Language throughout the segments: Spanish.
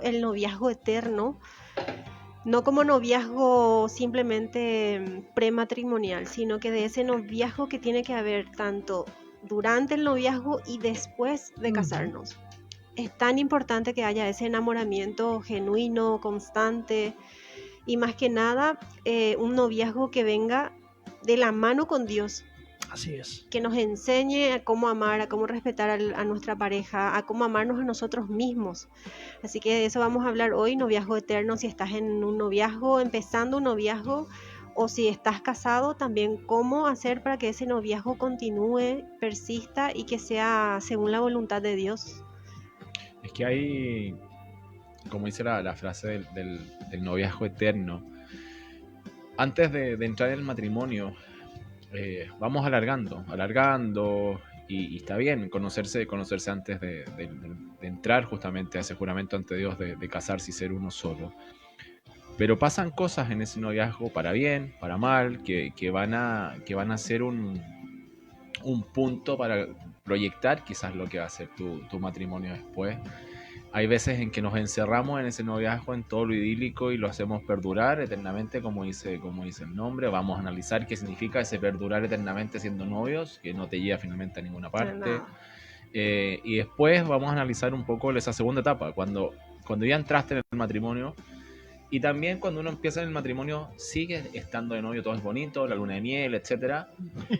el noviazgo eterno, no como noviazgo simplemente prematrimonial, sino que de ese noviazgo que tiene que haber tanto durante el noviazgo y después de Ujú. casarnos. Es tan importante que haya ese enamoramiento genuino, constante y más que nada un noviazgo que venga de la mano con Dios, Así es. que nos enseñe a cómo amar, a cómo respetar a nuestra pareja, a cómo amarnos a nosotros mismos. Así que de eso vamos a hablar hoy, noviazgo eterno, si estás en un noviazgo, empezando un noviazgo, o si estás casado, también cómo hacer para que ese noviazgo continúe, persista y que sea según la voluntad de Dios. Es que hay, como dice la frase del noviazgo eterno, antes de entrar en el matrimonio, vamos alargando, y está bien conocerse antes de entrar justamente a ese juramento ante Dios de casarse y ser uno solo. Pero pasan cosas en ese noviazgo para bien, para mal, que van a ser un punto para proyectar quizás lo que va a ser tu matrimonio después. Hay veces en que nos encerramos en ese noviazgo, en todo lo idílico, y lo hacemos perdurar eternamente, como dice el nombre. Vamos a analizar qué significa ese perdurar eternamente siendo novios, que no te lleva finalmente a ninguna parte. Nada. Y después vamos a analizar un poco esa segunda etapa, cuando ya entraste en el matrimonio. Y también cuando uno empieza en el matrimonio, sigue estando de novio, todo es bonito, la luna de miel, etcétera,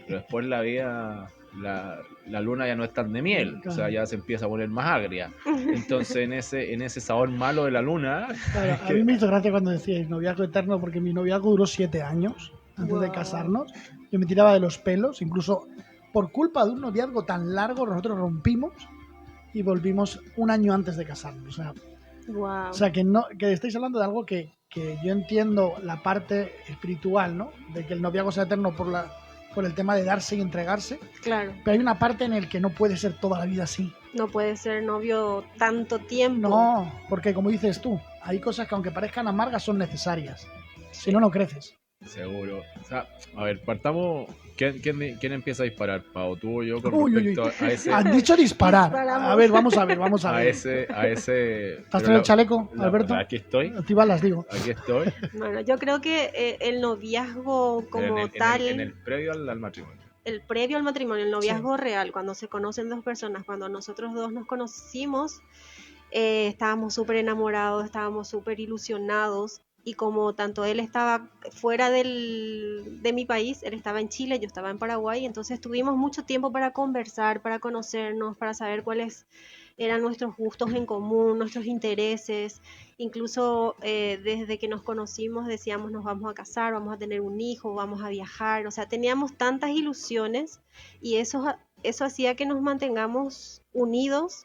pero después la vida, la luna ya no es tan de miel, o sea, Claro. ya se empieza a poner más agria. Entonces, en ese sabor malo de la luna, Claro, a mí que, me hizo gracia cuando decíais noviazgo eterno, porque mi noviazgo duró 7 años antes de Wow. casarnos. Yo me tiraba de los pelos, incluso por culpa de un noviazgo tan largo, nosotros rompimos y volvimos un año antes de casarnos. O Wow. sea que, no, que estáis hablando de algo que yo entiendo la parte espiritual, ¿no? De que el noviazgo sea eterno por el tema de darse y entregarse, Claro, pero hay una parte en el que no puede ser toda la vida así. no puede ser novio tanto tiempo. No, porque como dices tú, hay cosas que aunque parezcan amargas son necesarias. Si no, Sí. no creces. seguro. O sea, a ver, partamos. ¿Quién empieza a disparar, Pau? ¿Tú o yo con Uy, uy, uy. respecto a ese, Han dicho disparar. A Disparamos. ver, vamos a ver, vamos a a ver. ese, a ese? ¿Te has Pero traído el chaleco, Alberto? aquí estoy, Actívalas, digo. aquí estoy, Bueno, yo creo que el noviazgo pero en como el, en el, en tal, el previo al matrimonio. el previo al matrimonio, el Sí. noviazgo real, cuando se conocen dos personas, cuando nosotros dos nos conocimos, estábamos súper enamorados, estábamos súper ilusionados. Y como tanto él estaba fuera de mi país, él estaba en Chile, yo estaba en Paraguay, entonces tuvimos mucho tiempo para conversar, para conocernos, para saber cuáles eran nuestros gustos en común, nuestros intereses. Incluso desde que nos conocimos decíamos nos vamos a casar, vamos a tener un hijo, vamos a viajar. O sea, teníamos tantas ilusiones y eso hacía que nos mantengamos unidos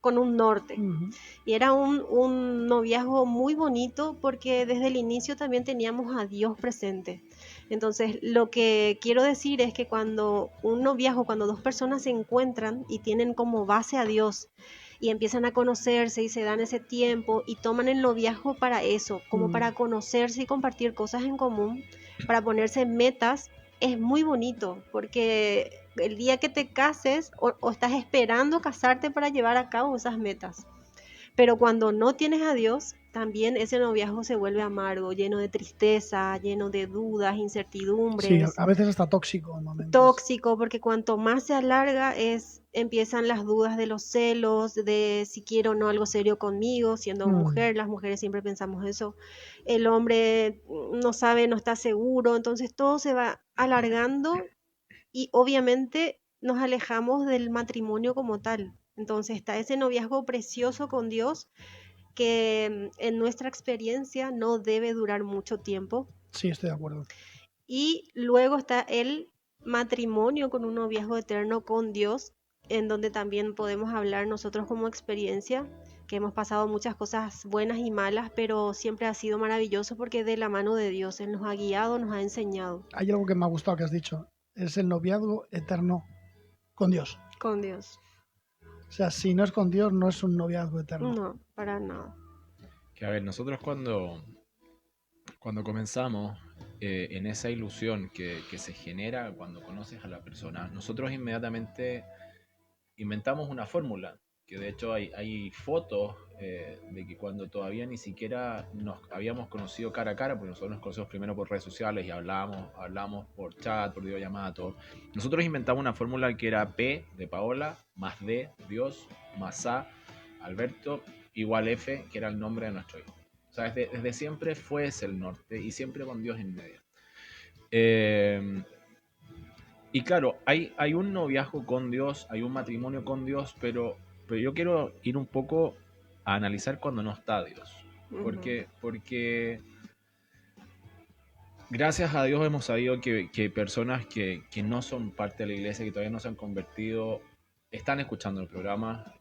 con un norte. Ujú. Y era un noviazgo muy bonito porque desde el inicio también teníamos a Dios presente. Entonces, lo que quiero decir es que cuando un noviazgo, cuando dos personas se encuentran y tienen como base a Dios y empiezan a conocerse y se dan ese tiempo y toman el noviazgo para eso, como Mm. para conocerse y compartir cosas en común, para ponerse metas, es muy bonito porque el día que te cases o estás esperando casarte para llevar a cabo esas metas. Pero cuando no tienes a Dios, también ese noviazgo se vuelve amargo, lleno de tristeza, lleno de dudas, Sí, incertidumbres, a veces hasta tóxico en momentos. tóxico, porque cuanto más se alarga empiezan las dudas de los celos, de si quiero o no algo serio conmigo, siendo Mm. mujer, las mujeres siempre pensamos eso, el hombre no sabe, no está seguro, entonces todo se va alargando y obviamente nos alejamos del matrimonio como tal. Entonces está ese noviazgo precioso con Dios que en nuestra experiencia no debe durar mucho tiempo. Sí, estoy de acuerdo. Y luego está el matrimonio con un noviazgo eterno con Dios, en donde también podemos hablar nosotros como experiencia, que hemos pasado muchas cosas buenas y malas, pero siempre ha sido maravilloso porque de la mano de Dios Él nos ha guiado, nos ha enseñado Hay algo que me ha gustado que has dicho. Es el noviazgo eterno con Dios. con Dios. O sea, si no es con Dios, no es un noviazgo eterno. No, para nada. Que a ver, nosotros cuando comenzamos, en esa ilusión que se genera cuando conoces a la persona, nosotros inmediatamente inventamos una fórmula. que de hecho hay fotos de que cuando todavía ni siquiera nos habíamos conocido cara a cara, porque nosotros nos conocimos primero por redes sociales y hablábamos por chat, por videollamada, todo. Nosotros inventamos una fórmula que era P de Paola, más D, Dios, más A, Alberto, igual F, que era el nombre de nuestro hijo. O sea, desde siempre fue ese el norte y siempre con Dios en medio. Y claro, hay un noviazgo con Dios, hay un matrimonio con Dios, pero yo quiero ir un poco a analizar cuando no está Dios. Porque gracias a Dios hemos sabido que personas que no son parte de la iglesia, que todavía no se han convertido, están escuchando el programa.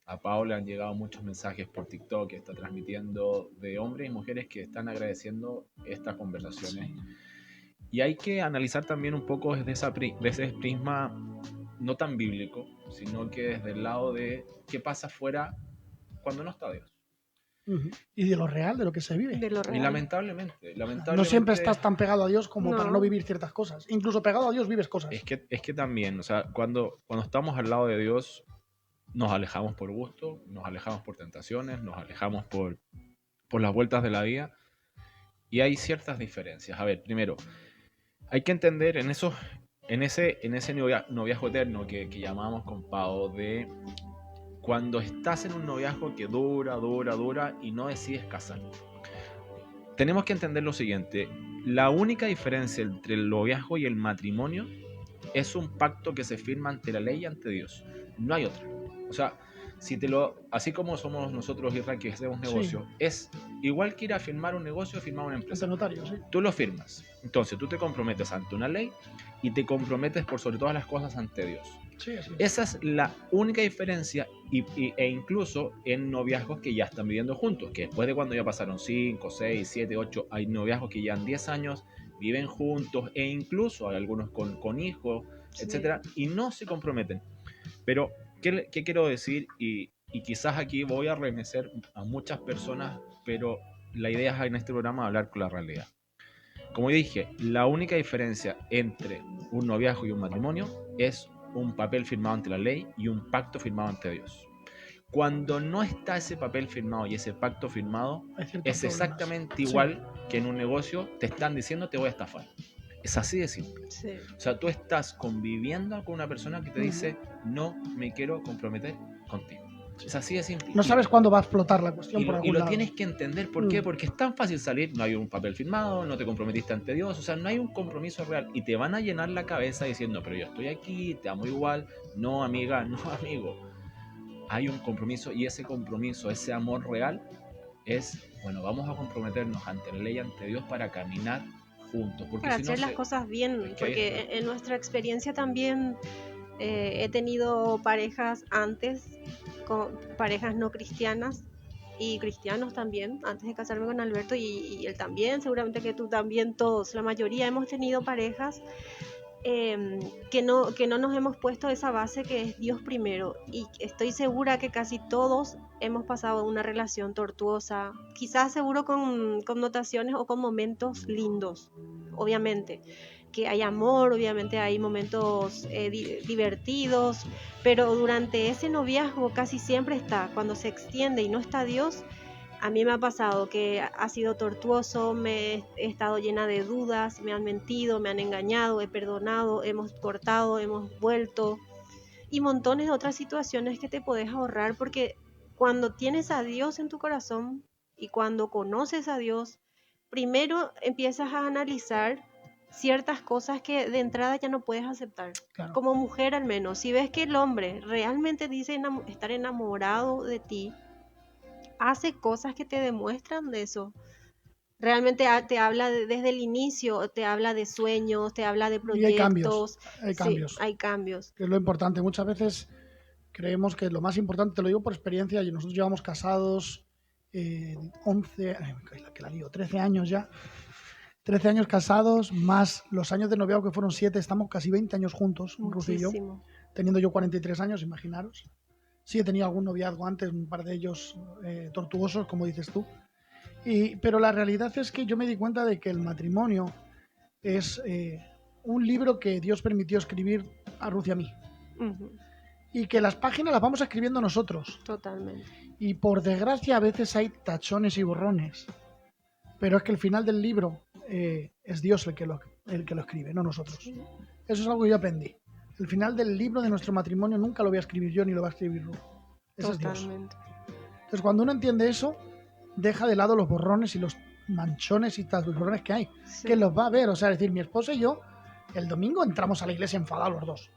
A Paola han llegado muchos mensajes por TikTok que está transmitiendo de hombres y mujeres que están agradeciendo estas conversaciones. Y hay que analizar también un poco desde ese prisma no tan bíblico, sino que desde el lado de qué pasa afuera cuando no está Dios. Y de lo real, de lo que se vive. Y lamentablemente no siempre estás tan pegado a Dios como para no vivir ciertas cosas. Incluso pegado a Dios vives cosas. Es que también, o sea, cuando estamos al lado de Dios, nos alejamos por gusto, nos alejamos por tentaciones, nos alejamos por las vueltas de la vida. Y hay ciertas diferencias. A ver, primero, hay que entender en ese noviazgo eterno que llamamos con Pau, de cuando estás en un noviazgo que dura y no decides casar. Tenemos que entender lo siguiente: la única diferencia entre el noviazgo y el matrimonio es un pacto que se firma ante la ley y ante Dios. No hay otra. O sea, así como somos nosotros, Israel, que hacemos negocio, es igual que ir a firmar un negocio o firmar una empresa. Notario, sí. Tú lo firmas. Entonces, tú te comprometes ante una ley y te comprometes por sobre todas las cosas ante Dios. Sí, así. Esa es la única diferencia e incluso en noviazgos que ya están viviendo juntos, que después de cuando ya pasaron 5, 6, 7, 8, hay noviazgos que llevan 10 años, viven juntos e incluso hay algunos con hijos, etcétera, y no se comprometen. Pero ¿qué quiero decir? Y quizás aquí voy a remecer a muchas personas, pero la idea es en este programa hablar con la realidad. Como dije, la única diferencia entre un noviazgo y un matrimonio es un papel firmado ante la ley y un pacto firmado ante Dios. Cuando no está ese papel firmado y ese pacto firmado, es exactamente igual que en un negocio te están diciendo te voy a estafar. Es así de simple. Sí. O sea, tú estás conviviendo con una persona que te dice no me quiero comprometer contigo. Es así de simple. No sabes cuándo va a explotar la cuestión por algún lado. Y lo lado. Tienes que entender por qué. Porque es tan fácil salir, no hay un papel firmado, no te comprometiste ante Dios, o sea, no hay un compromiso real. Y te van a llenar la cabeza diciendo, pero yo estoy aquí, te amo igual. No, amiga, no, amigo. Hay un compromiso y ese compromiso, ese amor real es, bueno, vamos a comprometernos ante la ley, ante Dios para caminar juntos. Porque para hacer las cosas bien, porque en nuestra experiencia también he tenido parejas antes, con parejas no cristianas y cristianos también, antes de casarme con Alberto y él también, seguramente que tú también, todos, la mayoría hemos tenido parejas que no nos hemos puesto esa base que es Dios primero, y estoy segura que casi todos hemos pasado una relación tortuosa, quizás seguro con connotaciones o con momentos lindos, obviamente que hay amor, obviamente hay momentos divertidos, pero durante ese noviazgo casi siempre está, cuando se extiende y no está Dios. A mí me ha pasado que ha sido tortuoso, he estado llena de dudas, me han mentido, me han engañado, he perdonado, hemos cortado, hemos vuelto y montones de otras situaciones que te podés ahorrar, porque cuando tienes a Dios en tu corazón y cuando conoces a Dios, primero empiezas a analizar ciertas cosas que de entrada ya no puedes aceptar. Claro. Como mujer al menos, si ves que el hombre realmente dice estar enamorado de ti, hace cosas que te demuestran de eso. Realmente te habla desde el inicio, te habla de sueños, te habla de proyectos. Hay cambios. Sí, hay cambios. Que es lo importante. Muchas veces creemos que lo más importante, te lo digo por experiencia, y nosotros llevamos casados 13 años ya. 13 años casados, más los años de noviazgo que fueron 7, estamos casi 20 años juntos, Ruth y yo, teniendo yo 43 años, imaginaros. Sí, he tenido algún noviazgo antes, un par de ellos tortuosos, como dices tú. Pero la realidad es que yo me di cuenta de que el matrimonio es un libro que Dios permitió escribir a Ruth y a mí. Uh-huh. y que las páginas las vamos escribiendo nosotros. Totalmente. Y por desgracia a veces hay tachones y borrones. Pero es que el final del libro es Dios el que lo escribe, no nosotros. Sí. Eso es algo que yo aprendí. El final del libro de nuestro matrimonio nunca lo voy a escribir yo ni lo va a escribir Ruth. Ese es Dios. Entonces cuando uno entiende eso, deja de lado los borrones y los manchones y los borrones que hay. Sí. Que los va a ver. O sea, es decir, mi esposa y yo, el domingo entramos a la iglesia enfadados los dos.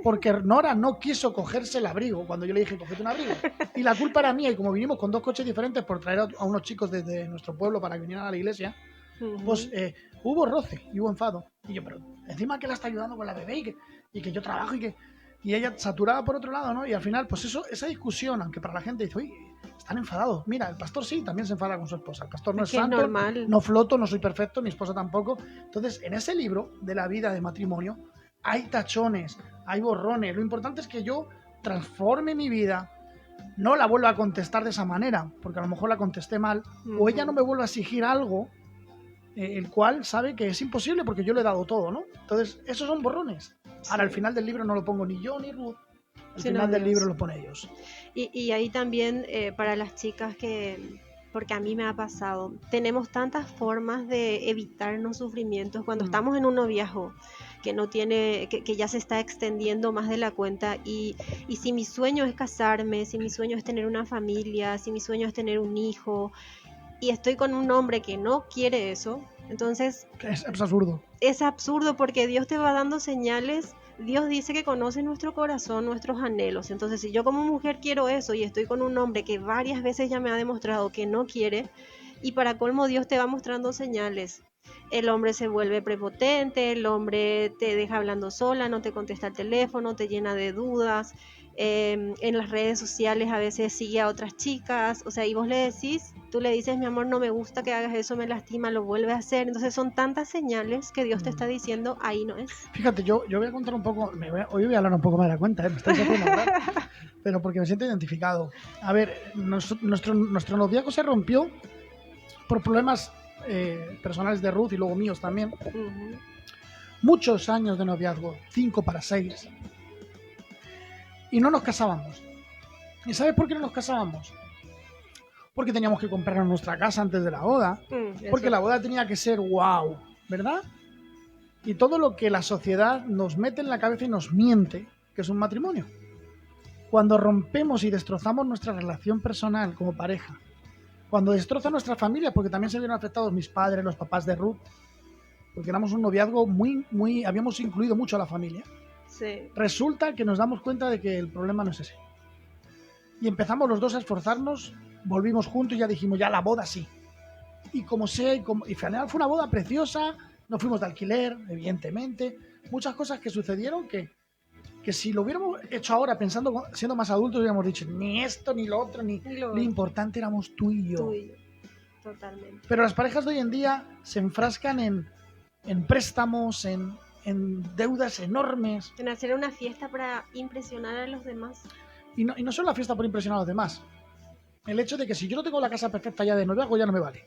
Porque Nora no quiso cogerse el abrigo cuando yo le dije, cógete un abrigo. Y la culpa era mía, y como vinimos con 2 coches diferentes por traer a unos chicos desde nuestro pueblo para que vinieran a la iglesia, pues hubo roce y hubo enfado. Y yo, pero encima que la está ayudando con la bebé y que yo trabajo y ella saturada por otro lado, ¿no? Y al final, pues eso, esa discusión, aunque para la gente dice, oye, están enfadados. Mira, el pastor sí, también se enfada con su esposa. El pastor no es santo, normal. No floto, no soy perfecto, mi esposa tampoco. Entonces, en ese libro de la vida de matrimonio, hay tachones, hay borrones. Lo importante es que yo transforme mi vida, no la vuelva a contestar de esa manera, porque a lo mejor la contesté mal, o ella no me vuelva a exigir algo, el cual sabe que es imposible porque yo le he dado todo, ¿no? Entonces, esos son borrones. Ahora, al final del libro no lo pongo ni yo ni Ruth, al final del libro lo pone ellos. Y ahí también, para las chicas porque a mí me ha pasado, tenemos tantas formas de evitarnos sufrimientos cuando estamos en un noviazgo que no tiene, que ya se está extendiendo más de la cuenta, y si mi sueño es casarme, si mi sueño es tener una familia, si mi sueño es tener un hijo, y estoy con un hombre que no quiere eso, entonces es absurdo. Es absurdo porque Dios te va dando señales. Dios dice que conoce nuestro corazón, nuestros anhelos. Entonces, si yo como mujer quiero eso y estoy con un hombre que varias veces ya me ha demostrado que no quiere, y para colmo Dios te va mostrando señales. El hombre se vuelve prepotente, el hombre te deja hablando sola, no te contesta el teléfono, te llena de dudas. En las redes sociales a veces sigue a otras chicas, o sea, y vos le decís, tú le dices, mi amor, no me gusta que hagas eso, me lastima, lo vuelve a hacer. Entonces son tantas señales que Dios te está diciendo, ahí no es. Fíjate, yo voy a contar un poco, hoy voy a hablar un poco más de la cuenta, me estáis haciendo hablar, pero porque me siento identificado. A ver, nuestro noviazgo se rompió por problemas personales de Ruth y luego míos también. Muchos años de noviazgo, 5 para 6. Y no nos casábamos. ¿Y sabes por qué no nos casábamos? Porque teníamos que comprarnos nuestra casa antes de la boda. Porque la boda tenía que ser wow, ¿verdad? Y todo lo que la sociedad nos mete en la cabeza y nos miente, que es un matrimonio. Cuando rompemos y destrozamos nuestra relación personal como pareja, cuando destroza nuestra familia, porque también se vieron afectados mis padres, los papás de Ruth, porque éramos un noviazgo habíamos incluido mucho a la familia. Sí. Resulta que nos damos cuenta de que el problema no es ese. Y empezamos los dos a esforzarnos, volvimos juntos y ya dijimos, ya la boda sí. Y como sea, y al final fue una boda preciosa, nos fuimos de alquiler, evidentemente, muchas cosas que sucedieron que si lo hubiéramos hecho ahora pensando, siendo más adultos, hubiéramos dicho, ni esto, ni lo otro, ni lo importante éramos tú y yo. Totalmente. Pero las parejas de hoy en día se enfrascan en préstamos, en deudas enormes. En hacer una fiesta para impresionar a los demás. Y no solo la fiesta por impresionar a los demás. El hecho de que si yo no tengo la casa perfecta ya de noviazgo, ya no me vale.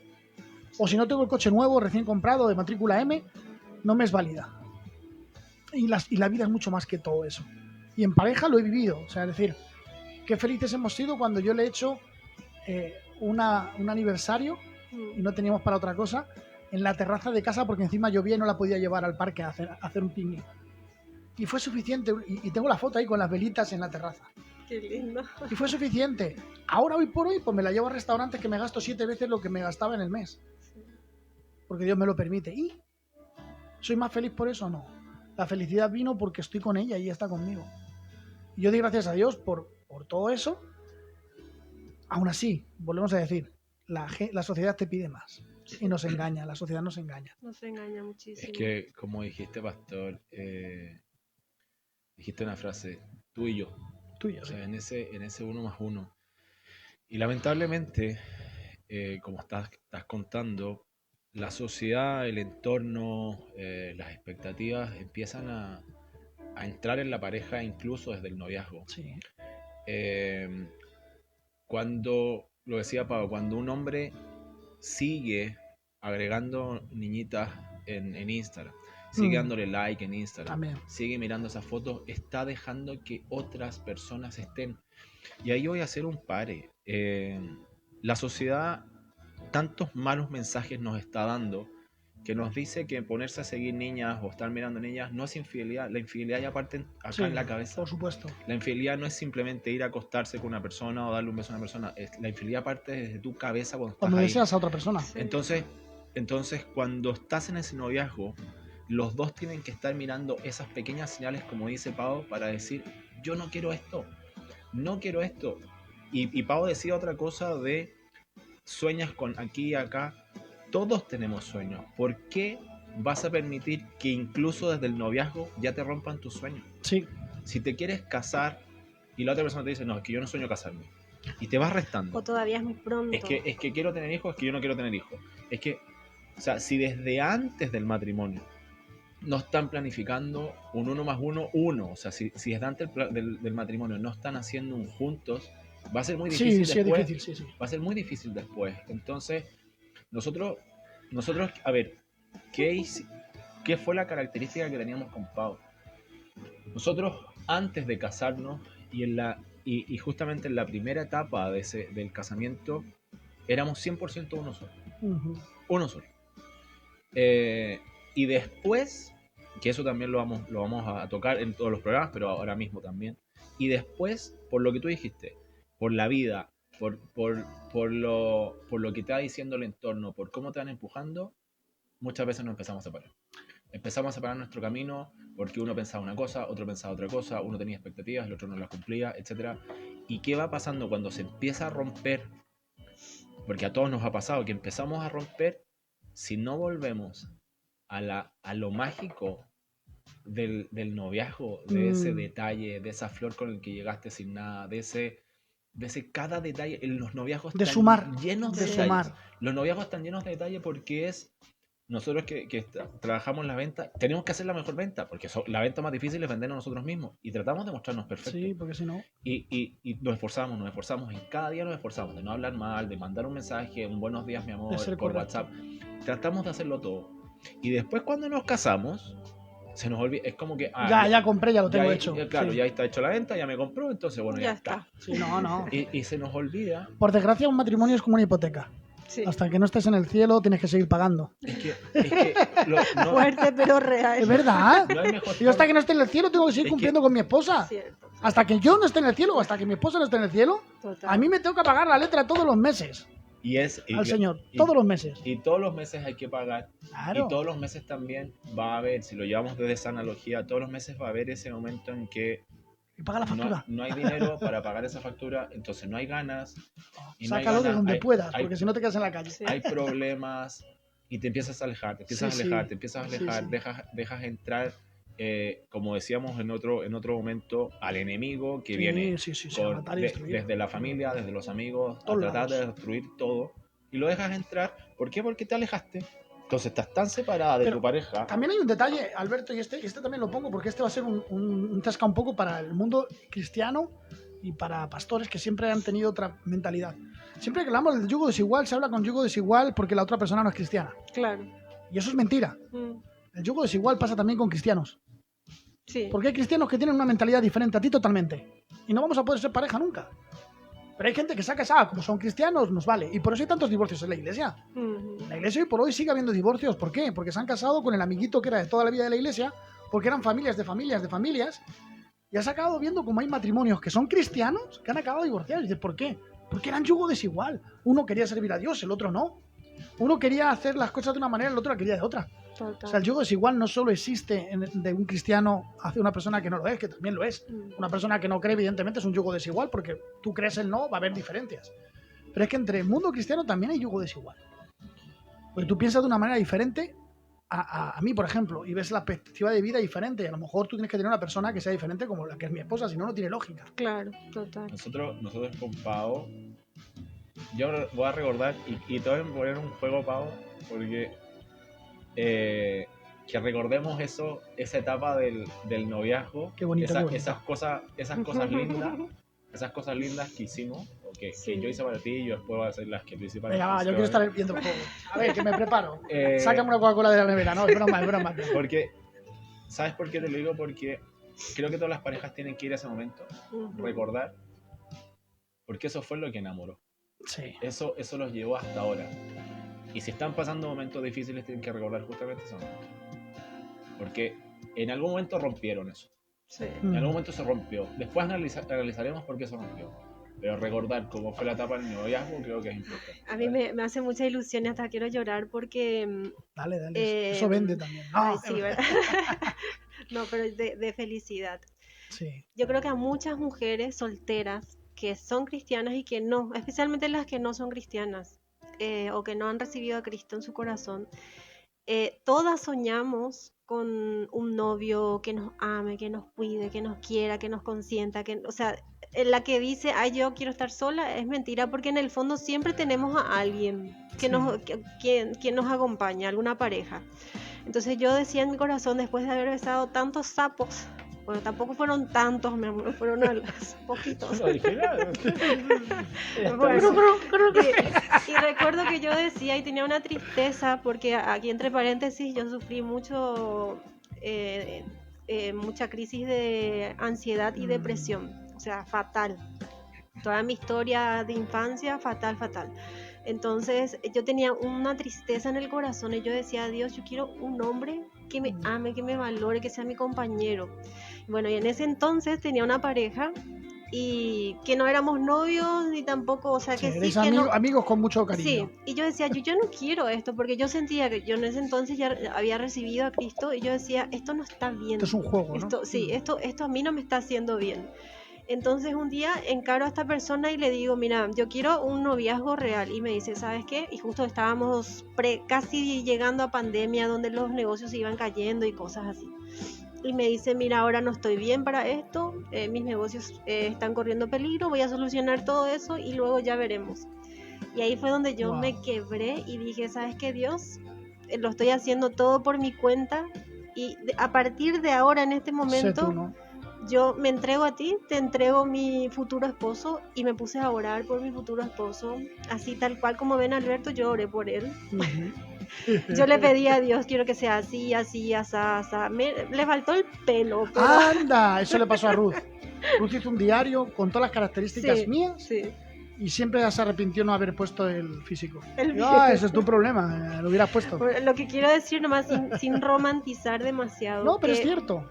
O si no tengo el coche nuevo, recién comprado, de matrícula M, no me es válida. Y la vida es mucho más que todo eso. Y en pareja lo he vivido. O sea, es decir, qué felices hemos sido cuando yo le he hecho un aniversario y no teníamos para otra cosa, en la terraza de casa, porque encima llovía y no la podía llevar al parque a hacer un picnic. Y fue suficiente, y tengo la foto ahí con las velitas en la terraza. Qué lindo. Y fue suficiente. Ahora, hoy por hoy, pues me la llevo a restaurantes que me gasto 7 veces lo que me gastaba en el mes. Porque Dios me lo permite. ¿Y soy más feliz por eso? No. La felicidad vino porque estoy con ella y ella está conmigo. Y yo doy gracias a Dios por todo eso. Aún así, volvemos a decir, la sociedad te pide más. Y nos engaña, la sociedad nos engaña. Nos engaña muchísimo. Es que, como dijiste, pastor, dijiste una frase, tú y yo. Tú y yo, o sea, en ese 1 más 1. Y lamentablemente, como estás contando, la sociedad, el entorno, las expectativas empiezan a entrar en la pareja incluso desde el noviazgo. Sí. Cuando, lo decía Pablo, cuando un hombre sigue agregando niñitas en Instagram, sigue dándole like en Instagram, También. sigue mirando esas fotos, está dejando que otras personas estén. Y ahí voy a hacer un pare. La sociedad tantos malos mensajes nos está dando que nos dice que ponerse a seguir niñas o estar mirando niñas no es infidelidad. La infidelidad ya parte acá en la cabeza. Por supuesto. La infidelidad no es simplemente ir a acostarse con una persona o darle un beso a una persona. La infidelidad parte desde tu cabeza cuando deseas a otra persona. Sí. Entonces, cuando estás en ese noviazgo, los dos tienen que estar mirando esas pequeñas señales, como dice Pau, para decir, yo no quiero esto, no quiero esto. Y Pau decía otra cosa de sueñas con aquí y acá. Todos tenemos sueños. ¿Por qué vas a permitir que incluso desde el noviazgo ya te rompan tus sueños? Sí. Si te quieres casar y la otra persona te dice, no, es que yo no sueño casarme, y te vas restando. O todavía es muy pronto. Es que quiero tener hijos, es que yo no quiero tener hijos. Es que, o sea, si desde antes del matrimonio no están planificando un 1 más 1, 1, o sea, si desde antes del matrimonio no están haciendo un juntos, va a ser muy difícil después. Es difícil, sí. Va a ser muy difícil después. Entonces, nosotros, a ver, ¿qué fue la característica que teníamos con Pau? Nosotros, antes de casarnos y justamente en la primera etapa del casamiento, éramos 100% uno solo. Uh-huh. Uno solo. Y después, que eso también lo vamos a tocar en todos los programas, pero ahora mismo también. Y después, por lo que tú dijiste, por la vida, por lo que te va diciendo el entorno, por cómo te van empujando, muchas veces nos empezamos a separar. Empezamos a separar nuestro camino porque uno pensaba una cosa, otro pensaba otra cosa, uno tenía expectativas, el otro no las cumplía, etc. ¿Y qué va pasando cuando se empieza a romper? Porque a todos nos ha pasado que empezamos a romper. Si no volvemos a lo mágico del noviazgo, de ese detalle, de esa flor con el que llegaste sin nada, de ese cada detalle, los noviazgos están llenos de detalles. Los noviazgos están llenos de detalle porque nosotros que trabajamos en la venta, tenemos que hacer la mejor venta, porque la venta más difícil es vendernos nosotros mismos, y tratamos de mostrarnos perfectos. Sí, porque si no... Y nos esforzamos, y cada día nos esforzamos de no hablar mal, de mandar un mensaje, un buenos días mi amor, por WhatsApp. Tratamos de hacerlo todo. Y después cuando nos casamos, se nos olvida, es como que... ya compré, ya lo tengo hecho. Claro, sí. Ya está hecho la venta, ya me compró, entonces bueno, ya está. Sí, no. Y se nos olvida... Por desgracia, un matrimonio es como una hipoteca. Sí. Hasta que no estés en el cielo tienes que seguir pagando. Es que fuerte pero real. Es verdad. No hay mejor yo hasta que no esté en el cielo tengo que seguir cumpliendo con mi esposa. Cierto. Hasta que yo no esté en el cielo o hasta que mi esposa no esté en el cielo, total, a mí me tengo que pagar la letra todos los meses. Al Señor, todos los meses. Y todos los meses hay que pagar. Claro. Y todos los meses también va a haber, si lo llevamos desde esa analogía, todos los meses va a haber ese momento en que y paga la factura. No hay dinero para pagar esa factura, entonces no hay ganas. Y sácalo de donde puedas, porque si no te quedas en la calle. Hay problemas y te empiezas a alejar, te empiezas a alejar, dejas entrar, como decíamos en otro momento, al enemigo que viene desde la familia, desde los amigos, a tratar de destruir todo. Y lo dejas entrar, ¿por qué? Porque te alejaste. Entonces estás tan separada de tu pareja. También hay un detalle, Alberto, y este también lo pongo porque este va a ser un tasca un poco para el mundo cristiano y para pastores que siempre han tenido otra mentalidad. Siempre que hablamos del yugo desigual, se habla con yugo desigual porque la otra persona no es cristiana. Claro. Y eso es mentira. El yugo desigual pasa también con cristianos. Sí. Porque hay cristianos que tienen una mentalidad diferente a ti totalmente. Y no vamos a poder ser pareja nunca. Pero hay gente que saca esa, como son cristianos, nos vale. Y por eso hay tantos divorcios en la iglesia. La iglesia hoy por hoy sigue habiendo divorcios. ¿Por qué? Porque se han casado con el amiguito que era de toda la vida de la iglesia, porque eran familias de familias. Y has acabado viendo cómo hay matrimonios que son cristianos que han acabado divorciados. Y dices, ¿por qué? Porque eran yugo desigual. Uno quería servir a Dios, el otro no. Uno quería hacer las cosas de una manera, el otro la quería de otra. Total. O sea, el yugo desigual no solo existe de un cristiano hacia una persona que no lo es, que también lo es. Una persona que no cree, evidentemente, es un yugo desigual, porque tú crees el no, va a haber diferencias. Pero es que entre el mundo cristiano también hay yugo desigual. Porque tú piensas de una manera diferente a mí, por ejemplo, y ves la perspectiva de vida diferente. Y a lo mejor tú tienes que tener una persona que sea diferente como la que es mi esposa, si no, no tiene lógica. Claro, total. Nosotros con Pau, yo voy a recordar, y te voy a poner un juego, Pau, porque... que recordemos esa etapa del noviazgo. Qué bonito, esas cosas lindas que hicimos, que yo hice para ti, y yo después voy a hacer las que tú hiciste para ti. Venga, yo quiero estar viendo el juego. A ver, que me preparo. Sácame una Coca-Cola de la nevera, no, es broma. Porque ¿Sabes por qué te lo digo? Porque creo que todas las parejas tienen que ir a ese momento, recordar, porque eso fue lo que enamoró. Sí. Eso los llevó hasta ahora. Y si están pasando momentos difíciles, tienen que recordar justamente ese momento. Porque en algún momento rompieron eso. Sí. En algún momento se rompió. Después analizaremos por qué se rompió. Pero recordar cómo fue la etapa del noviazgo creo que es importante. A mí me hace mucha ilusión y hasta quiero llorar porque... Dale. Eso vende también. No, ay, sí, ¿verdad? No, pero de felicidad. Sí. Yo creo que a muchas mujeres solteras que son cristianas y que no, especialmente las que no son cristianas o que no han recibido a Cristo en su corazón, todas soñamos con un novio que nos ame, que nos cuide, que nos quiera, que nos consienta, o sea, la que dice, ay, yo quiero estar sola, es mentira, porque en el fondo siempre tenemos a alguien que nos acompaña, alguna pareja. Entonces yo decía en mi corazón, después de haber besado tantos sapos, bueno, tampoco fueron tantos, mi amor, fueron poquitos. Y recuerdo que yo decía y tenía una tristeza, porque aquí entre paréntesis yo sufrí mucha crisis de ansiedad y depresión, o sea, fatal. Toda mi historia de infancia, fatal. Entonces yo tenía una tristeza en el corazón y yo decía, Dios, yo quiero un hombre que me ame, que me valore, que sea mi compañero. Bueno, y en ese entonces tenía una pareja y que no éramos novios ni tampoco, o sea, que sí, que amigos con mucho cariño. Sí, y yo decía, yo no quiero esto, porque yo sentía que yo en ese entonces ya había recibido a Cristo y yo decía, esto no está bien. Esto es un juego, ¿no? Sí, esto a mí no me está haciendo bien. Entonces un día encaro a esta persona y le digo, mira, yo quiero un noviazgo real. Y me dice, ¿sabes qué? Y justo estábamos casi llegando a pandemia, donde los negocios se iban cayendo y cosas así. Y me dice, mira, ahora no estoy bien para esto, mis negocios están corriendo peligro, voy a solucionar todo eso y luego ya veremos. Y ahí fue donde yo me quebré y dije, ¿sabes qué, Dios? Lo estoy haciendo todo por mi cuenta y a partir de ahora, en este momento... Yo me entrego a ti, te entrego mi futuro esposo y me puse a orar por mi futuro esposo, así tal cual como ven Alberto, yo oré por él. Yo le pedí a Dios, quiero que sea así, asá. Le faltó el pelo. Pero... ¡Anda! Eso le pasó a Ruth. Ruth hizo un diario con todas las características mías. Sí. Y siempre se arrepintió no haber puesto el físico. Ese es tu problema, lo hubieras puesto. Lo que quiero decir nomás sin romantizar demasiado. No, pero es cierto,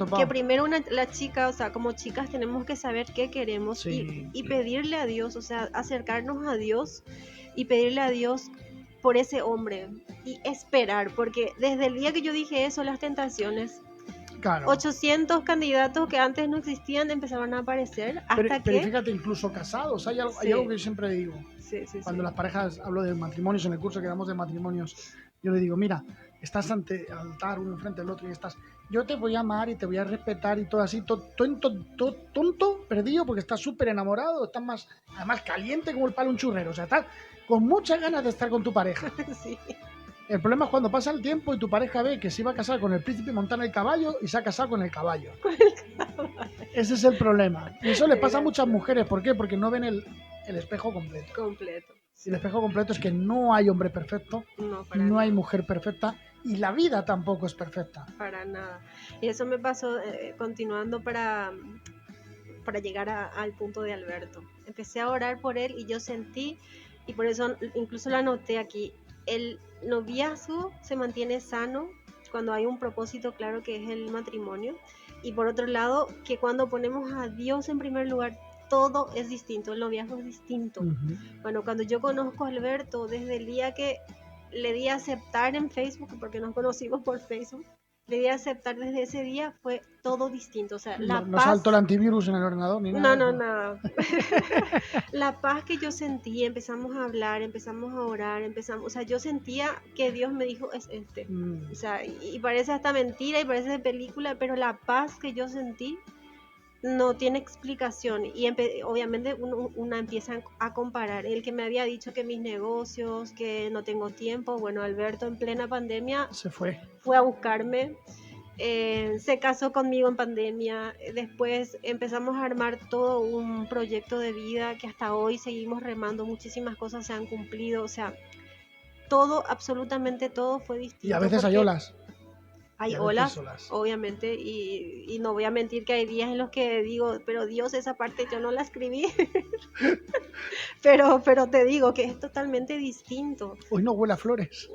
Pau. Que primero la chica, o sea, como chicas tenemos que saber qué queremos y pedirle a Dios, o sea, acercarnos a Dios y pedirle a Dios por ese hombre y esperar, porque desde el día que yo dije eso, las tentaciones... Claro. 800 candidatos que antes no existían empezaron a aparecer hasta pero fíjate, incluso casados, hay algo que yo siempre digo. Cuando las parejas, hablo de matrimonios, en el curso que damos de matrimonios, yo le digo, mira, estás ante el altar uno enfrente del otro y estás, yo te voy a amar y te voy a respetar y todo así, tonto, perdido, porque estás súper enamorado, estás más, además caliente como el palo de un churrero, o sea, estás con muchas ganas de estar con tu pareja. Sí. El problema es cuando pasa el tiempo y tu pareja ve que se iba a casar con el príncipe montando el caballo y se ha casado con el caballo. Ese es el problema. Y eso le pasa a muchas mujeres. ¿Por qué? Porque no ven el espejo completo. Y el espejo completo es que no hay hombre perfecto, no hay mujer perfecta y la vida tampoco es perfecta. Para nada. Y eso me pasó continuando para llegar al punto de Alberto. Empecé a orar por él y yo sentí, y por eso incluso lo anoté aquí, el noviazgo se mantiene sano cuando hay un propósito claro que es el matrimonio, y por otro lado que cuando ponemos a Dios en primer lugar todo es distinto, el noviazgo es distinto. Bueno, cuando yo conozco a Alberto, desde el día que le di a aceptar en Facebook, porque nos conocimos por Facebook, le di a aceptar desde ese día, fue todo distinto. O sea, la paz... ¿No saltó el antivirus en el ordenador ni nada? No, nada. La paz que yo sentí, empezamos a hablar, empezamos a orar, o sea, yo sentía que Dios me dijo, es este. O sea, y parece hasta mentira y parece de película, pero la paz que yo sentí no tiene explicación. Y obviamente una empieza a comparar. El que me había dicho que mis negocios, que no tengo tiempo, bueno, Alberto en plena pandemia fue a buscarme, se casó conmigo en pandemia, después empezamos a armar todo un proyecto de vida que hasta hoy seguimos remando, muchísimas cosas se han cumplido, o sea, todo, absolutamente todo fue distinto. Y a veces hay olas. Hay olas, obviamente, y no voy a mentir que hay días en los que digo, pero Dios, esa parte yo no la escribí. pero te digo que es totalmente distinto. Hoy no huele a flores.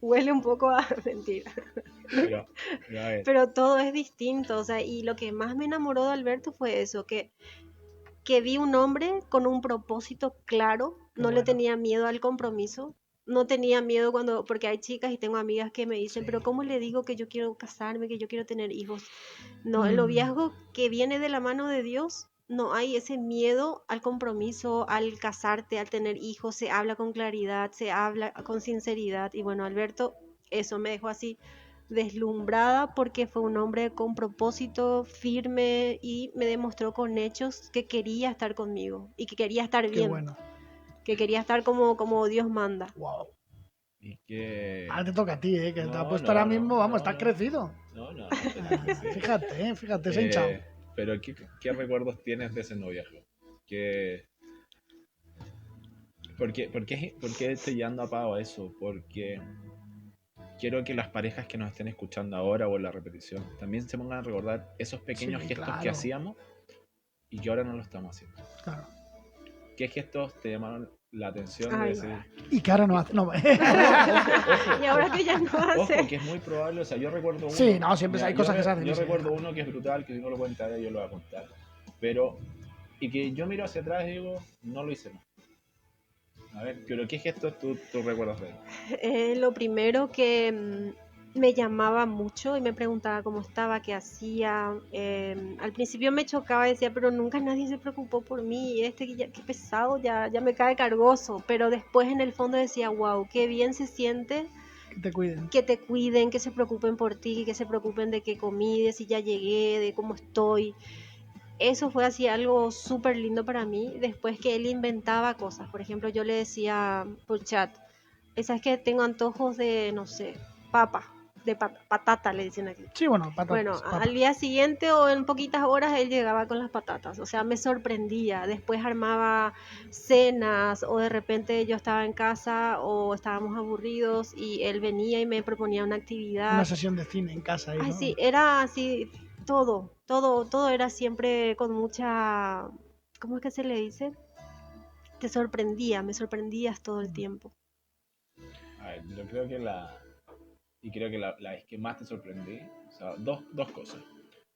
Huele un poco a mentira. Pero todo es distinto, o sea, y lo que más me enamoró de Alberto fue eso, que vi un hombre con un propósito claro, no le tenía miedo al compromiso, no tenía miedo porque hay chicas y tengo amigas que me dicen, pero ¿cómo le digo que yo quiero casarme, que yo quiero tener hijos? No, el noviazgo que viene de la mano de Dios, no hay ese miedo al compromiso, al casarte, al tener hijos, se habla con claridad, se habla con sinceridad, y bueno, Alberto, eso me dejó así deslumbrada porque fue un hombre con propósito firme y me demostró con hechos que quería estar conmigo y que quería estar bien. Bueno. Que quería estar como Dios manda. Wow. Y que... Ahora te toca a ti, que te ha puesto ahora mismo, vamos, estás crecido. No. Fíjate, se ha hinchado. Pero ¿qué recuerdos tienes de ese noviazgo? ¿Por qué estoy llevando a Pau a eso? Porque quiero que las parejas que nos estén escuchando ahora o en la repetición también se pongan a recordar esos pequeños gestos que hacíamos y que ahora no lo estamos haciendo. Claro. ¿Qué gestos te llamaron la atención de decir? Y que ahora no hace. No. Ojo, y ahora que ya no hace. Ojo, que es muy probable, o sea, yo recuerdo uno. Sí, no, siempre hay cosas que se hacen. Yo recuerdo uno que es brutal, que si no lo cuenta ella, yo lo voy a contar. Pero, y que yo miro hacia atrás y digo, no lo hice más. A ver, pero ¿qué gestos tú recuerdas de él? Lo primero que me llamaba mucho y me preguntaba cómo estaba, qué hacía. Al principio me chocaba y decía, pero nunca nadie se preocupó por mí. Qué pesado, ya me cae cargoso. Pero después en el fondo decía, wow, qué bien se siente. Que te cuiden, que se preocupen por ti, que se preocupen de qué comí, de si ya llegué, de cómo estoy. Eso fue así algo súper lindo para mí. Después que él inventaba cosas. Por ejemplo, yo le decía por chat, ¿sabes que tengo antojos de, no sé, patata, le dicen aquí? Sí, bueno, patatas. Bueno, al día siguiente o en poquitas horas él llegaba con las patatas. O sea, me sorprendía. Después armaba cenas o de repente yo estaba en casa o estábamos aburridos y él venía y me proponía una actividad. Una sesión de cine en casa. Ay, ¿no? Sí, era así, todo era siempre con mucha, ¿cómo es que se le dice? Me sorprendías todo el tiempo. A ver, yo creo que la vez que más te sorprendí, o sea, dos cosas.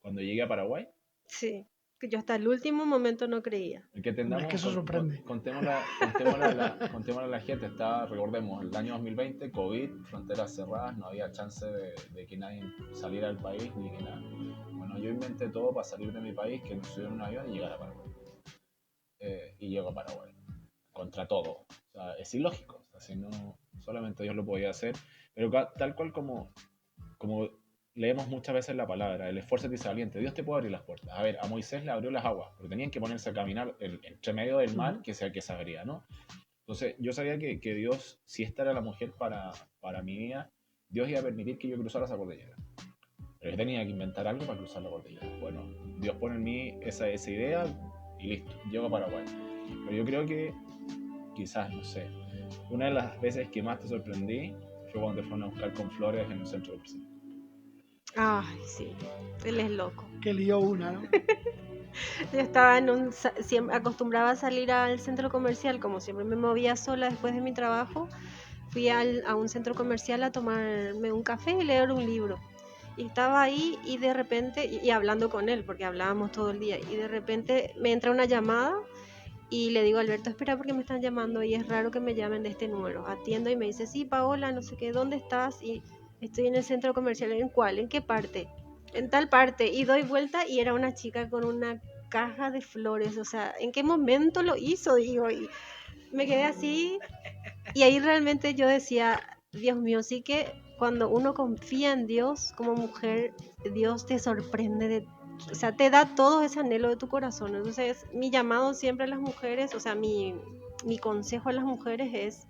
Cuando llegué a Paraguay. Sí, que yo hasta el último momento no creía. Es que eso sorprende. Contémosle a la gente, recordemos, el año 2020, COVID, fronteras cerradas, no había chance de que nadie saliera del país ni que nada. Bueno, yo inventé todo para salir de mi país, que me subí en un avión y llegar a Paraguay. Y llego a Paraguay. Contra todo. O sea, es ilógico. O sea, si no, solamente Dios lo podía hacer. Pero tal cual como leemos muchas veces la palabra, el esfuerzo te hizo valiente. Dios te puede abrir las puertas. A ver, a Moisés le abrió las aguas, porque tenían que ponerse a caminar entre medio del mar, que sea que se abría, ¿no? Entonces, yo sabía que Dios, si esta era la mujer para mi vida, Dios iba a permitir que yo cruzara esa cordillera. Pero yo tenía que inventar algo para cruzar la cordillera. Bueno, Dios pone en mí esa idea y listo, llego a Paraguay. Pero yo creo que, quizás, no sé, una de las veces que más te sorprendí fue cuando te fueron a buscar con flores en un centro comercial. Ay, sí, él es loco. Que lió una, ¿no? Yo estaba siempre acostumbraba a salir al centro comercial, como siempre me movía sola después de mi trabajo. Fui a un centro comercial a tomarme un café y leer un libro. Y estaba ahí y de repente, y hablando con él, porque hablábamos todo el día, y de repente me entra una llamada y le digo a Alberto, espera porque me están llamando y es raro que me llamen de este número. Atiendo y me dice, sí, Paola, no sé qué, ¿dónde estás? Y estoy en el centro comercial. ¿En cuál? ¿En qué parte? En tal parte. Y doy vuelta y era una chica con una caja de flores. O sea, ¿en qué momento lo hizo? Digo, y me quedé así. Y ahí realmente yo decía, Dios mío, sí que cuando uno confía en Dios como mujer, Dios te sorprende o sea, te da todo ese anhelo de tu corazón. Entonces, mi llamado siempre a las mujeres, o sea, mi consejo a las mujeres es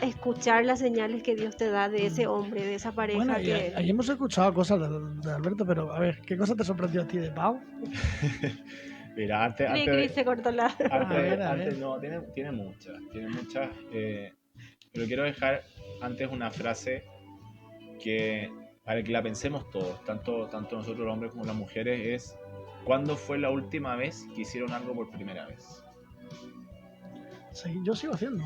escuchar las señales que Dios te da de ese hombre, de esa pareja. Bueno, ahí hemos escuchado cosas de Alberto, pero a ver, ¿qué cosa te sorprendió a ti de Pau? Mira, antes se cortó la... antes no, tiene muchas, pero quiero dejar antes una frase que para que la pensemos todos, tanto nosotros los hombres como las mujeres, es ¿cuándo fue la última vez que hicieron algo por primera vez? Sí, yo sigo haciendo.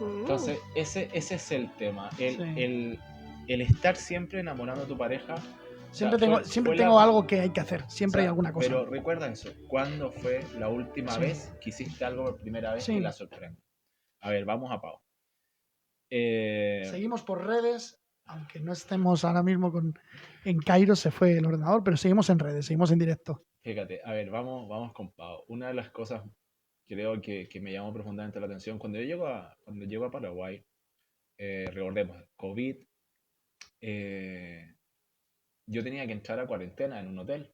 Entonces, ese es el tema. El estar siempre enamorando a tu pareja. Siempre tengo algo que hay que hacer. Siempre hay alguna cosa. Pero recuerda eso. ¿Cuándo fue la última vez que hiciste algo por primera vez y la sorprende? A ver, vamos a Pau. Seguimos por redes, aunque no estemos ahora mismo en Cairo, se fue el ordenador, pero seguimos en redes, seguimos en directo. Fíjate, a ver, vamos con Pau. Una de las cosas creo que me llamó profundamente la atención cuando yo llego a Paraguay, recordemos, COVID, yo tenía que entrar a cuarentena en un hotel.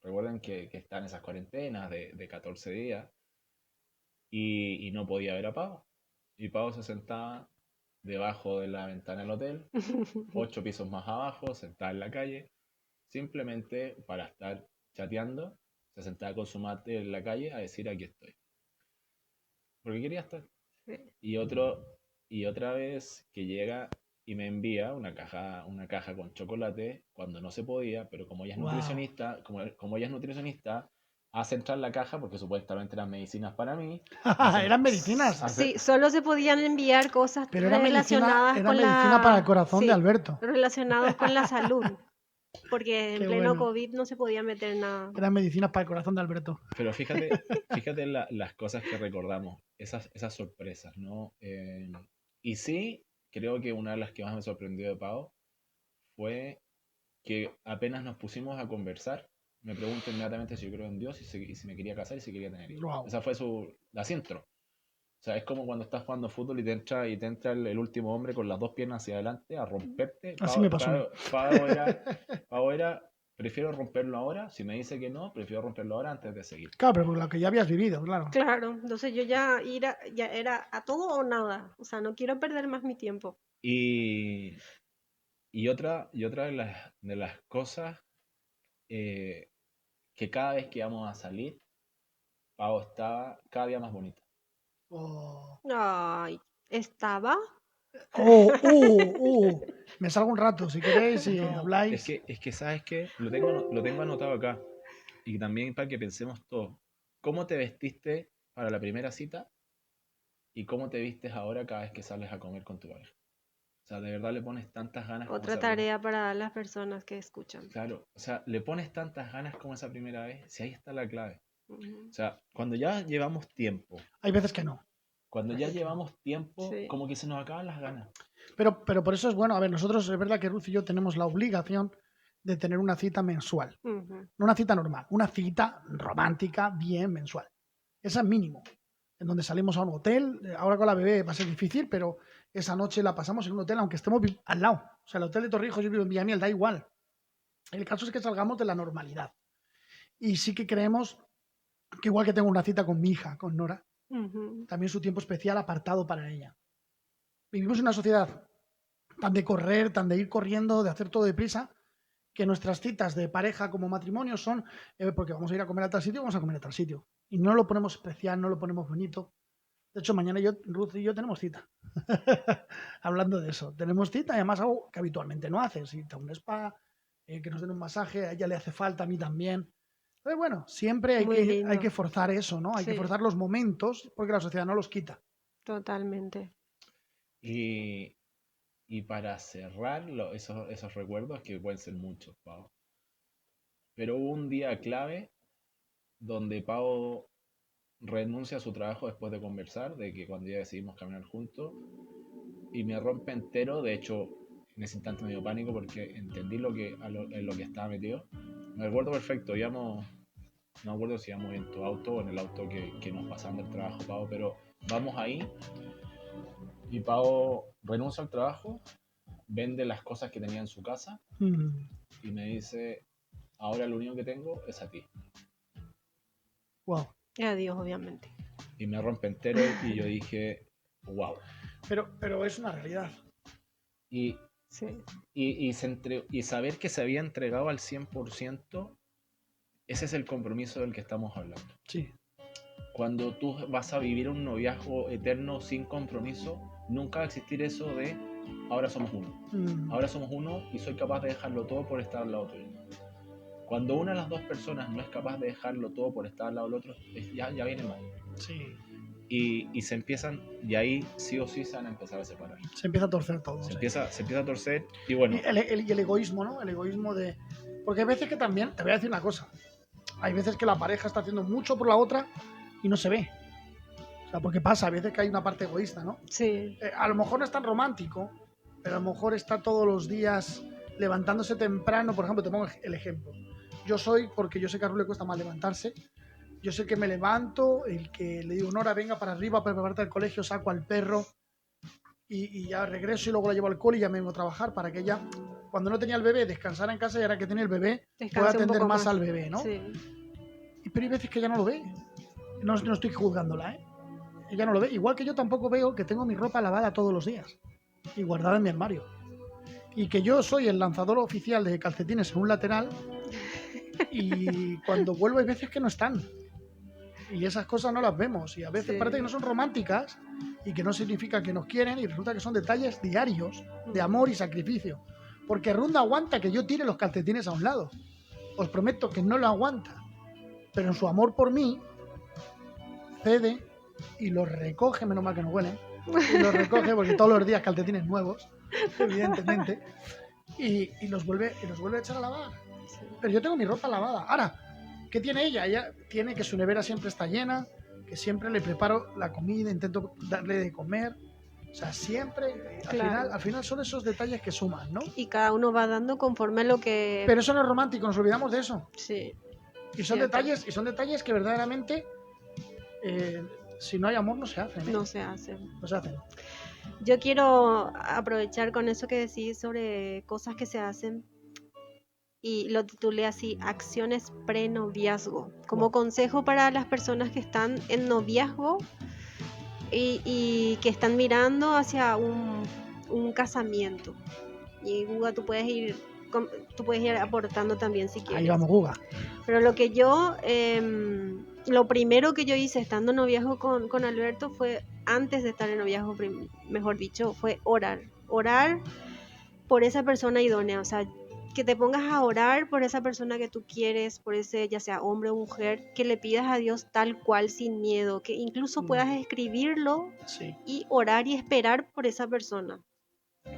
Recuerden que están esas cuarentenas de 14 días y no podía ver a Pau. Y Pau se sentaba debajo de la ventana del hotel, 8 pisos más abajo, sentada en la calle, simplemente para estar chateando, se sentaba con su mate en la calle a decir aquí estoy. Porque quería estar. Y otra vez que llega y me envía una caja con chocolate cuando no se podía, pero como ella es nutricionista, como ella es nutricionista, hace entrar la caja porque supuestamente eran medicinas para mí. ¿Eran medicinas? Sí, solo se podían enviar cosas pero relacionadas con medicina para el corazón de Alberto. Relacionados con la salud. Porque en pleno bueno. COVID no se podía meter nada. Eran medicinas para el corazón de Alberto. Pero fíjate las cosas que recordamos, esas sorpresas, ¿no? Y sí, creo que una de las que más me sorprendió de Pau fue que apenas nos pusimos a conversar, me preguntó inmediatamente si yo creo en Dios y si me quería casar y si quería tener hijos. Wow. Esa fue la intro. O sea, es como cuando estás jugando fútbol y te entra el último hombre con las dos piernas hacia adelante a romperte. Así me pasó. Pau era, prefiero romperlo ahora. Si me dice que no, prefiero romperlo ahora antes de seguir. Claro, pero por lo que ya habías vivido, claro. Claro, entonces yo ya era a todo o nada. O sea, no quiero perder más mi tiempo. Y otra de las cosas que cada vez que íbamos a salir, Pau estaba cada día más bonita. Oh. Ay, ¿estaba? Me salgo un rato, si queréis, y habláis. Es que ¿sabes qué? Lo tengo anotado acá. Y también para que pensemos todos. ¿Cómo te vestiste para la primera cita? ¿Y cómo te vistes ahora cada vez que sales a comer con tu pareja? O sea, de verdad le pones tantas ganas. Otra tarea para las personas que escuchan. Claro, o sea, le pones tantas ganas como esa primera vez. Si ahí está la clave. O sea, cuando ya llevamos tiempo. Hay veces que no. Cuando ya llevamos tiempo, como que se nos acaban las ganas. Pero por eso es bueno. A ver, nosotros es verdad que Ruth y yo tenemos la obligación de tener una cita mensual. No una cita normal, una cita romántica, bien mensual. Esa es mínimo. En donde salimos a un hotel. Ahora con la bebé va a ser difícil, pero esa noche la pasamos en un hotel, aunque estemos al lado. O sea, el hotel de Torrijos, yo vivo en Villamil, da igual. El caso es que salgamos de la normalidad. Y sí que creemos que igual que tengo una cita con mi hija, con Nora, también su tiempo especial apartado para ella. Vivimos en una sociedad tan de correr, tan de ir corriendo, de hacer todo deprisa, que nuestras citas de pareja como matrimonio son porque vamos a ir a comer a tal sitio, vamos a comer a tal sitio. Y no lo ponemos especial, no lo ponemos bonito. De hecho, mañana Ruth y yo tenemos cita. Hablando de eso, tenemos cita y además algo que habitualmente no haces. Cita a un spa, que nos den un masaje, a ella le hace falta, a mí también. Pero bueno, siempre hay que forzar eso, ¿no? Hay que forzar los momentos porque la sociedad no los quita. Totalmente. Y para cerrar esos recuerdos, que pueden ser muchos, Pau. Pero hubo un día clave donde Pau renuncia a su trabajo después de conversar, de que cuando ya decidimos caminar juntos, y me rompe entero. De hecho, en ese instante me dio pánico porque entendí en lo que estaba metido. Me recuerdo perfecto, no me acuerdo si íbamos en tu auto o en el auto que nos pasaban del trabajo, Pau, pero vamos ahí y Pau renuncia al trabajo, vende las cosas que tenía en su casa y me dice, ahora lo único que tengo es a ti. Wow. Y a Dios, obviamente. Y me rompe entero y yo dije, wow. Pero es una realidad. Y saber que se había entregado al 100%, ese es el compromiso del que estamos hablando. Sí. Cuando tú vas a vivir un noviazgo eterno sin compromiso, nunca va a existir eso de ahora somos uno. Ahora somos uno y soy capaz de dejarlo todo por estar al lado tuyo. Cuando una de las dos personas no es capaz de dejarlo todo por estar al lado del otro, ya viene mal. Sí. Y se empiezan, y ahí sí o sí se van a empezar a separar. Se empieza a torcer todo. Se empieza a torcer y bueno. Y el egoísmo, ¿no? El egoísmo de... Porque hay veces que también, te voy a decir una cosa, hay veces que la pareja está haciendo mucho por la otra y no se ve. O sea, porque pasa, a veces que hay una parte egoísta, ¿no? Sí. A lo mejor no es tan romántico, pero a lo mejor está todos los días levantándose temprano. Por ejemplo, te pongo el ejemplo. Yo soy, porque yo sé que a Ru le cuesta más levantarse, yo sé que me levanto, el que le digo, Nora, venga para arriba para prepararte al colegio, saco al perro y ya regreso y luego la llevo al cole y ya me vengo a trabajar para que ella, cuando no tenía el bebé, descansara en casa y ahora que tiene el bebé, pueda atender más al bebé, ¿no? Sí. Pero hay veces que ella no lo ve. No estoy juzgándola, ¿eh? Ella no lo ve. Igual que yo tampoco veo que tengo mi ropa lavada todos los días y guardada en mi armario. Y que yo soy el lanzador oficial de calcetines en un lateral y cuando vuelvo hay veces que no están. Y esas cosas no las vemos. Y a veces parece que no son románticas y que no significa que nos quieren y resulta que son detalles diarios de amor y sacrificio. Porque Runda aguanta que yo tire los calcetines a un lado. Os prometo que no lo aguanta. Pero en su amor por mí cede y los recoge, menos mal que no huelen, y los recoge porque todos los días calcetines nuevos, evidentemente, y los vuelve a echar a lavar. Pero yo tengo mi ropa lavada. Ahora, ¿qué tiene ella? Ella tiene que su nevera siempre está llena, que siempre le preparo la comida, intento darle de comer. O sea, siempre, al final son esos detalles que suman, ¿no? Y cada uno va dando conforme a lo que... Pero eso no es romántico, nos olvidamos de eso. Sí. Y son detalles que verdaderamente, si no hay amor, no se hacen. No se hacen. No se hacen. Yo quiero aprovechar con eso que decís sobre cosas que se hacen y lo titulé así, acciones pre-noviazgo, como consejo para las personas que están en noviazgo y que están mirando hacia un casamiento. Y Guga, tú puedes ir aportando también si quieres. Ahí vamos, Guga. Pero lo primero que yo hice estando en noviazgo con Alberto fue, antes de estar en noviazgo, mejor dicho, fue orar por esa persona idónea. O sea, que te pongas a orar por esa persona que tú quieres, por ese, ya sea hombre o mujer, que le pidas a Dios tal cual, sin miedo, que incluso puedas escribirlo y orar y esperar por esa persona.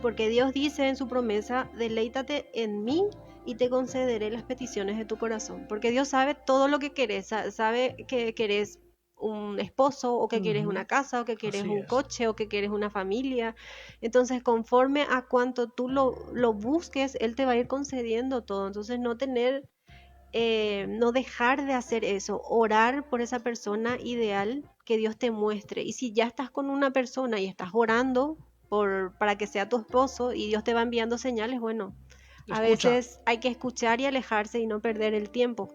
Porque Dios dice en su promesa, deleítate en mí y te concederé las peticiones de tu corazón. Porque Dios sabe todo lo que querés, sabe que querés un esposo, o que quieres una casa, o que quieres un coche, o que quieres una familia. Entonces, conforme a cuanto tú lo busques, Él te va a ir concediendo todo. Entonces, no dejar de hacer eso, orar por esa persona ideal que Dios te muestre. Y si ya estás con una persona y estás orando para que sea tu esposo y Dios te va enviando señales, bueno, a veces hay que escuchar y alejarse y no perder el tiempo.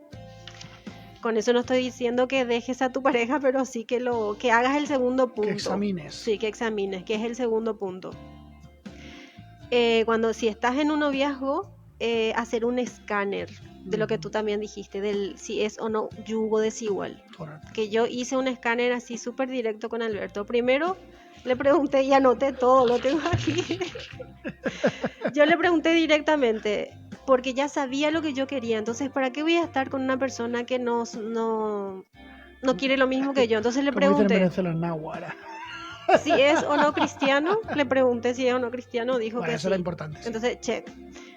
Con eso no estoy diciendo que dejes a tu pareja, pero sí que hagas el segundo punto. Que examines. Sí, que examines, que es el segundo punto. Si estás en un noviazgo, hacer un escáner de lo que tú también dijiste, del si es o no yugo desigual. Correcto. Que yo hice un escáner así súper directo con Alberto. Primero le pregunté y anoté todo, lo tengo aquí. Yo le pregunté directamente, porque ya sabía lo que yo quería. Entonces, ¿para qué voy a estar con una persona que no quiere lo mismo que yo? Entonces le pregunté si es o no cristiano. Le pregunté si es o no cristiano, dijo que eso sí. era importante. Entonces, check.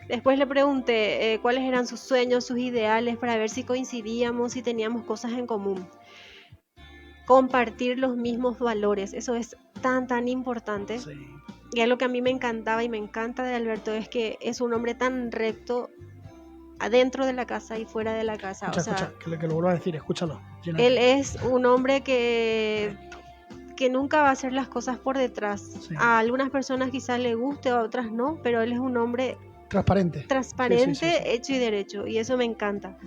Después le pregunté cuáles eran sus sueños, sus ideales, para ver si coincidíamos, si teníamos cosas en común. Compartir los mismos valores, eso es tan importante. Sí. Y algo que a mí me encantaba y me encanta de Alberto es que es un hombre tan recto adentro de la casa y fuera de la casa. Escucha, que lo vuelvo a decir, escúchalo. Él es un hombre que nunca va a hacer las cosas por detrás. Sí. A algunas personas quizás le guste, a otras no, pero él es un hombre transparente, sí. Hecho y derecho, y eso me encanta.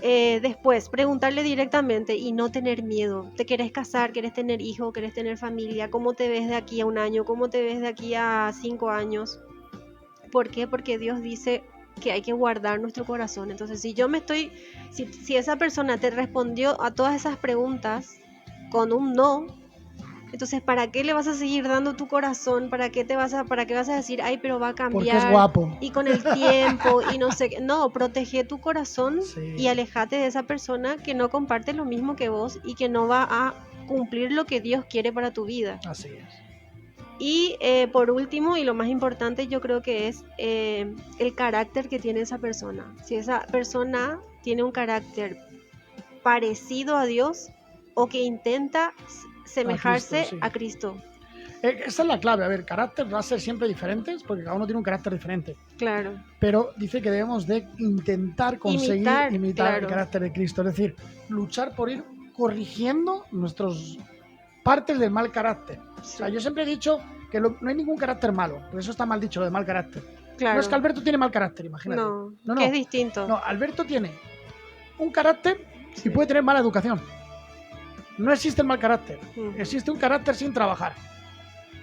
Después, preguntarle directamente y no tener miedo. ¿Te querés casar? ¿Querés tener hijos? ¿Querés tener familia? ¿Cómo te ves de aquí a 1 año? ¿Cómo te ves de aquí a 5 años? ¿Por qué? Porque Dios dice que hay que guardar nuestro corazón. Entonces, si esa persona te respondió a todas esas preguntas con un no, Entonces, ¿para qué le vas a seguir dando tu corazón? ¿Para qué vas a decir, ay, pero va a cambiar? Porque es guapo. Y con el tiempo, y no sé qué. No, protege tu corazón y alejate de esa persona que no comparte lo mismo que vos y que no va a cumplir lo que Dios quiere para tu vida. Así es. Y por último, y lo más importante, yo creo que es el carácter que tiene esa persona. Si esa persona tiene un carácter parecido a Dios o que intenta semejarse a Cristo. Esa es la clave. A ver, carácter va a ser siempre diferentes porque cada uno tiene un carácter diferente. Claro. Pero dice que debemos de intentar conseguir imitar el carácter de Cristo. Es decir, luchar por ir corrigiendo nuestros partes del mal carácter. Sí. O sea, yo siempre he dicho que no hay ningún carácter malo. Por eso está mal dicho lo de mal carácter. Claro. No es que Alberto tiene mal carácter, imagínate. No, que es distinto. No, Alberto tiene un carácter y puede tener mala educación. No existe el mal carácter. Existe un carácter sin trabajar.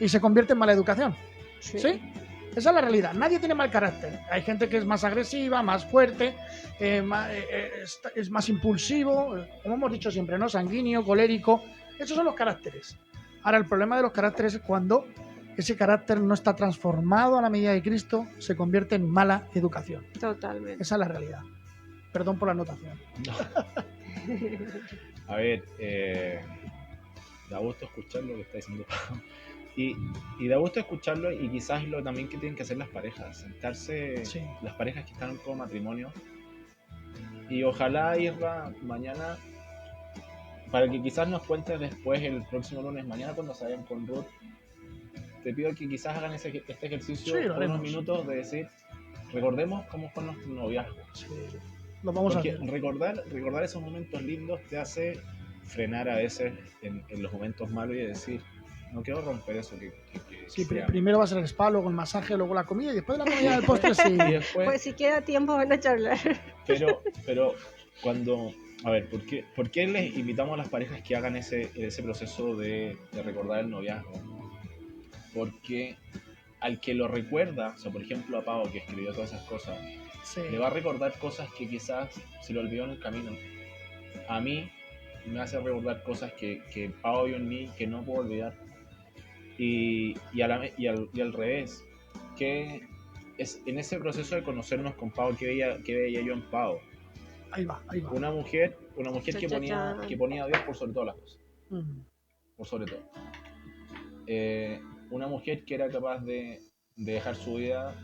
Y se convierte en mala educación. ¿Sí? Esa es la realidad. Nadie tiene mal carácter. Hay gente que es más agresiva, más fuerte, es más impulsivo, como hemos dicho siempre, ¿no? Sanguíneo, colérico. Esos son los caracteres. Ahora, el problema de los caracteres es cuando ese carácter no está transformado a la medida de Cristo, se convierte en mala educación. Totalmente. Esa es la realidad. Perdón por la anotación. No. A ver, da gusto escuchar lo que está diciendo Pau. Y da gusto escucharlo, y quizás lo también que tienen que hacer las parejas, sentarse, las parejas que están con matrimonio, y ojalá Irra mañana, para que quizás nos cuentes después el próximo lunes, mañana cuando se vayan con Ruth, te pido que quizás hagan este ejercicio por unos minutos de decir, recordemos cómo fue nuestro noviazgo. Sí, lo vamos porque a hacer. Recordar esos momentos lindos te hace frenar a veces en los momentos malos y decir, no quiero romper eso sí, primero va a ser el spa, luego el masaje, luego la comida y después de la comida del postre sí. Y después, pues si queda tiempo van a charlar. Pero cuando, a ver, ¿por qué les invitamos a las parejas que hagan ese proceso de recordar el noviazgo? Porque al que lo recuerda, o sea, por ejemplo a Pau, que escribió todas esas cosas, le va a recordar cosas que quizás se le olvidó en el camino. A mí me hace recordar cosas que Pau vio en mí que no puedo olvidar. Y al revés, que es en ese proceso de conocernos con Pau, que veía yo en Pau. Ahí va. Una mujer que ponía a Dios por sobre todas las cosas. Por sobre todo. Una mujer que era capaz de dejar su vida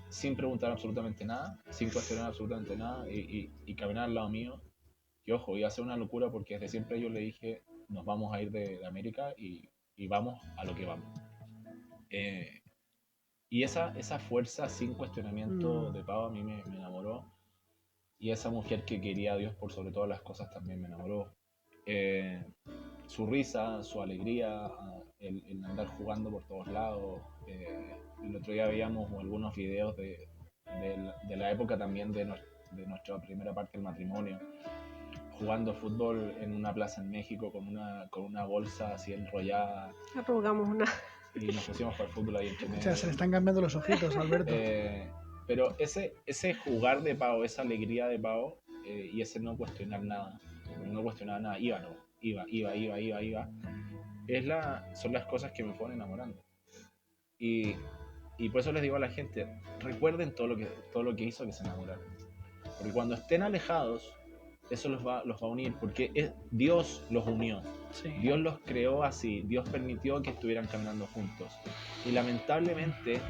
sin preguntar absolutamente nada, sin cuestionar absolutamente nada, y caminar al lado mío. Que ojo, iba a ser una locura porque desde siempre yo le dije, nos vamos a ir de América y vamos a lo que vamos. Y esa fuerza sin cuestionamiento de Pau a mí me enamoró. Y esa mujer que quería a Dios por sobre todas las cosas también me enamoró. Su risa, su alegría, el andar jugando por todos lados. El otro día veíamos algunos videos de la época también de nuestra primera parte del matrimonio, jugando fútbol en una plaza en México con una bolsa así enrollada. Arrugamos una. Y nos pusimos a jugar fútbol ahí en O sea, se le están cambiando los ojitos, Alberto. Pero ese jugar de Pau, esa alegría de Pau, y ese no cuestionar nada, iba, son las cosas que me fueron enamorando. Y por eso les digo a la gente, recuerden todo lo que hizo que se enamoraran. Porque cuando estén alejados, eso los va a unir, porque Dios los unió. Sí. Dios los creó así, Dios permitió que estuvieran caminando juntos. Y lamentablemente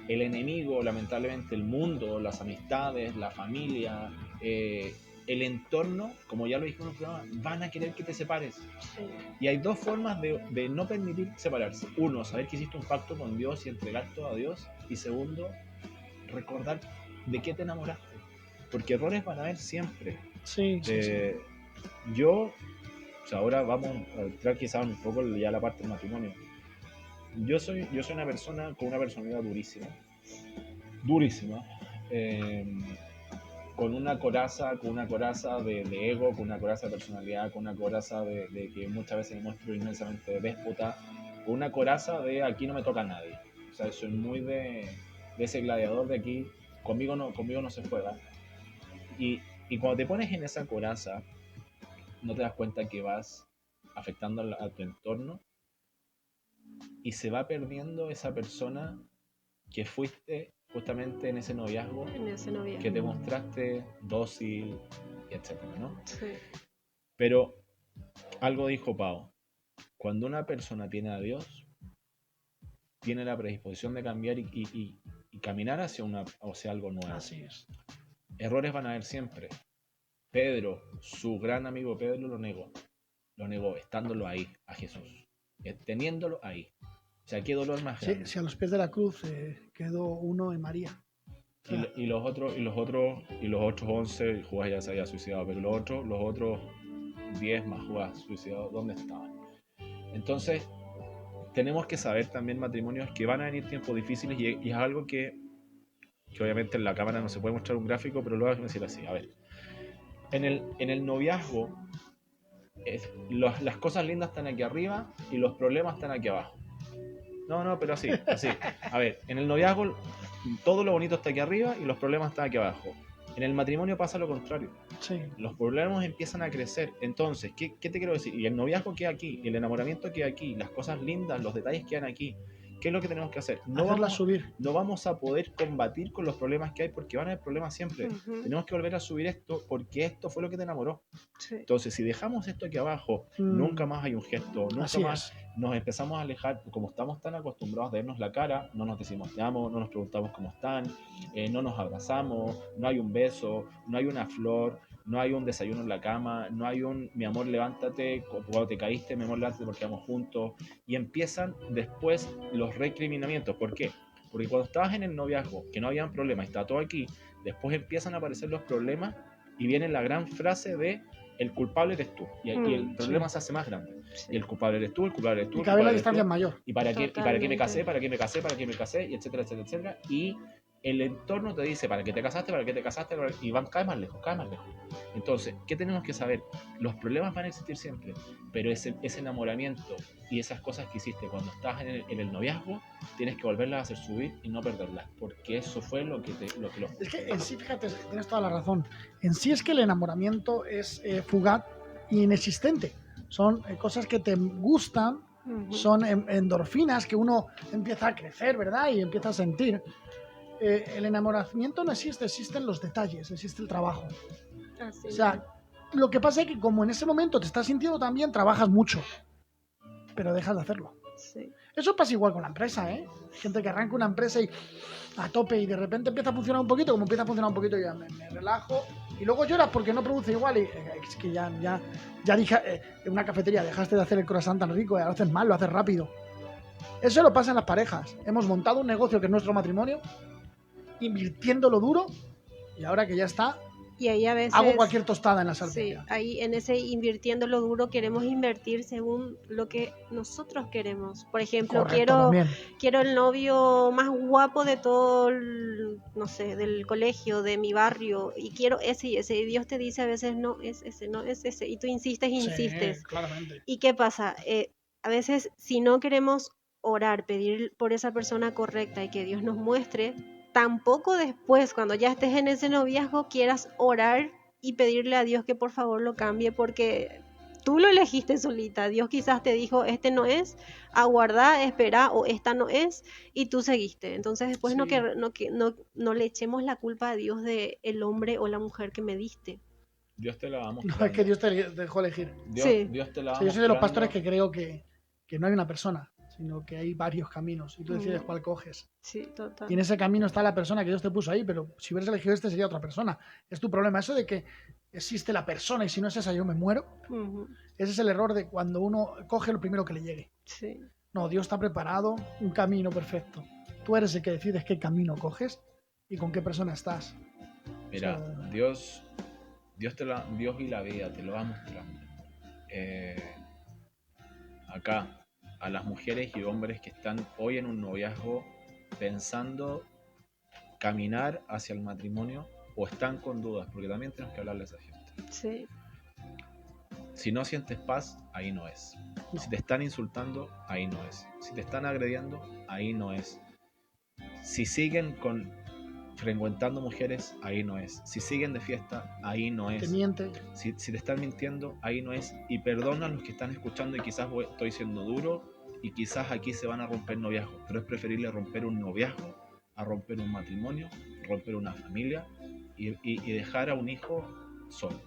el enemigo, lamentablemente el mundo, las amistades, la familia, el entorno, como ya lo dijimos en el programa, van a querer que te separes. Sí. Y hay dos formas de no permitir separarse. Uno, saber que hiciste un pacto con Dios y entregar todo a Dios. Y segundo, recordar de qué te enamoraste. Porque errores van a haber siempre. Sí. Yo, o sea, ahora vamos a entrar quizás un poco ya la parte del matrimonio. Yo soy una persona con una personalidad durísima, con una coraza de ego, con una coraza de personalidad, con una coraza de que muchas veces me muestro inmensamente déspota, con una coraza de aquí no me toca a nadie. O sea, soy muy de ese gladiador de aquí, conmigo no se juega. Y cuando te pones en esa coraza, no te das cuenta que vas afectando a tu entorno y se va perdiendo esa persona que fuiste justamente en ese noviazgo, que te mostraste dócil, etcétera, ¿no? Sí. Pero algo dijo Pau, cuando una persona tiene a Dios, tiene la predisposición de cambiar y caminar hacia algo nuevo. Así es. Errores van a haber siempre. Pedro, su gran amigo Pedro, lo negó, estándolo ahí, a Jesús, teniéndolo ahí. O sea, qué dolor más grande. Sí, a los pies de la cruz quedó uno en María. Y los otros 11, Judas ya se había suicidado, pero los otros 10 más Judas suicidados, ¿dónde estaban? Entonces, tenemos que saber también, matrimonios, que van a venir tiempos difíciles y es algo que obviamente en la cámara no se puede mostrar un gráfico, pero lo voy a decir así. A ver, en el noviazgo, las cosas lindas están aquí arriba y los problemas están aquí abajo. No, pero así. A ver, en el noviazgo todo lo bonito está aquí arriba y los problemas están aquí abajo. En el matrimonio pasa lo contrario. Sí. Los problemas empiezan a crecer. Entonces, ¿qué te quiero decir? Y el noviazgo queda aquí, el enamoramiento queda aquí, las cosas lindas, los detalles quedan aquí. ¿Qué es lo que tenemos que hacer? Subir. No vamos a poder combatir con los problemas que hay porque van a haber problemas siempre. Tenemos que volver a subir esto porque esto fue lo que te enamoró. Sí. Entonces, si dejamos esto aquí abajo, nunca más hay un gesto, nunca más nos empezamos a alejar. Como estamos tan acostumbrados a vernos la cara, no nos decimos te amo, no nos preguntamos cómo están, no nos abrazamos, no hay un beso, no hay una flor, no hay un desayuno en la cama, no hay un mi amor levántate, cuando te caíste, mi amor levántate porque vamos juntos, y empiezan después los recriminamientos. ¿Por qué? Porque cuando estabas en el noviazgo, que no habían problemas, está todo aquí, después empiezan a aparecer los problemas y viene la gran frase de el culpable eres tú, y aquí el problema se hace más grande. Sí. Y el culpable eres tú, el culpable eres tú. Y cada vez la distancia es mayor. ¿Y para qué me casé? ¿Para qué me casé? Y etcétera, etcétera, etcétera. Y el entorno te dice, ¿para qué te casaste? Y van cada vez más lejos. Entonces, ¿qué tenemos que saber? Los problemas van a existir siempre, pero ese enamoramiento y esas cosas que hiciste cuando estás en el noviazgo, tienes que volverlas a hacer subir y no perderlas, porque eso fue lo que Es que en sí, fíjate, tienes toda la razón. En sí es que el enamoramiento es fugaz e inexistente. Son cosas que te gustan, son endorfinas que uno empieza a crecer, ¿verdad? Y empieza a sentir. El enamoramiento no existe, existen los detalles, existe el trabajo. Así o sea, lo que pasa es que como en ese momento te estás sintiendo tan bien, trabajas mucho, pero dejas de hacerlo. Sí. Eso pasa igual con la empresa, ¿eh? Gente que arranca una empresa y a tope y de repente empieza a funcionar un poquito, como empieza a funcionar un poquito ya me relajo y luego lloras porque no produce igual y es que ya dije, en una cafetería dejaste de hacer el croissant tan rico y ahora haces mal, lo haces rápido. Eso lo pasa en las parejas. Hemos montado un negocio que es nuestro matrimonio, invirtiéndolo duro y ahora que ya está, y ahí a veces hago cualquier tostada en la saltería. Sí, ahí en ese invirtiéndolo duro queremos invertir según lo que nosotros queremos. Por ejemplo, Correcto, quiero el novio más guapo de todo, no sé, del colegio, de mi barrio, y quiero ese y ese. Y Dios te dice a veces no es ese, y tú insistes. Sí, claramente. ¿Y qué pasa? A veces si no queremos orar, pedir por esa persona correcta y que Dios nos muestre, tampoco después, cuando ya estés en ese noviazgo, quieras orar y pedirle a Dios que por favor lo cambie, porque tú lo elegiste solita. Dios quizás te dijo, este no es, aguardá, espera, o esta no es, y tú seguiste. Entonces después no le echemos la culpa a Dios de el hombre o la mujer que me diste. Dios te la va mostrando. No, es que Dios te dejó elegir. Dios te la va mostrando. Yo soy de los pastores que creo que no hay una persona, sino que hay varios caminos y tú decides cuál coges. Sí, total. Y en ese camino está la persona que Dios te puso ahí, pero si hubieras elegido este sería otra persona. Es tu problema. Eso de que existe la persona y si no es esa yo me muero. Ese es el error de cuando uno coge lo primero que le llegue. Sí. No, Dios te ha preparado un camino perfecto. Tú eres el que decides qué camino coges y con qué persona estás. Mira, Dios y la vida te lo va mostrando. Acá, a las mujeres y hombres que están hoy en un noviazgo pensando caminar hacia el matrimonio o están con dudas, porque también tenemos que hablarle a esa gente. Sí. Si no sientes paz, ahí no es. Si te están insultando, ahí no es. Si te están agrediendo, ahí no es. Si siguen frecuentando mujeres, ahí no es. Si siguen de fiesta, ahí no es. Te mienten. Si te están mintiendo, ahí no es. Y perdona a los que están escuchando y quizás estoy siendo duro, y quizás aquí se van a romper noviazgos, pero es preferible romper un noviazgo a romper un matrimonio, romper una familia y dejar a un hijo solo.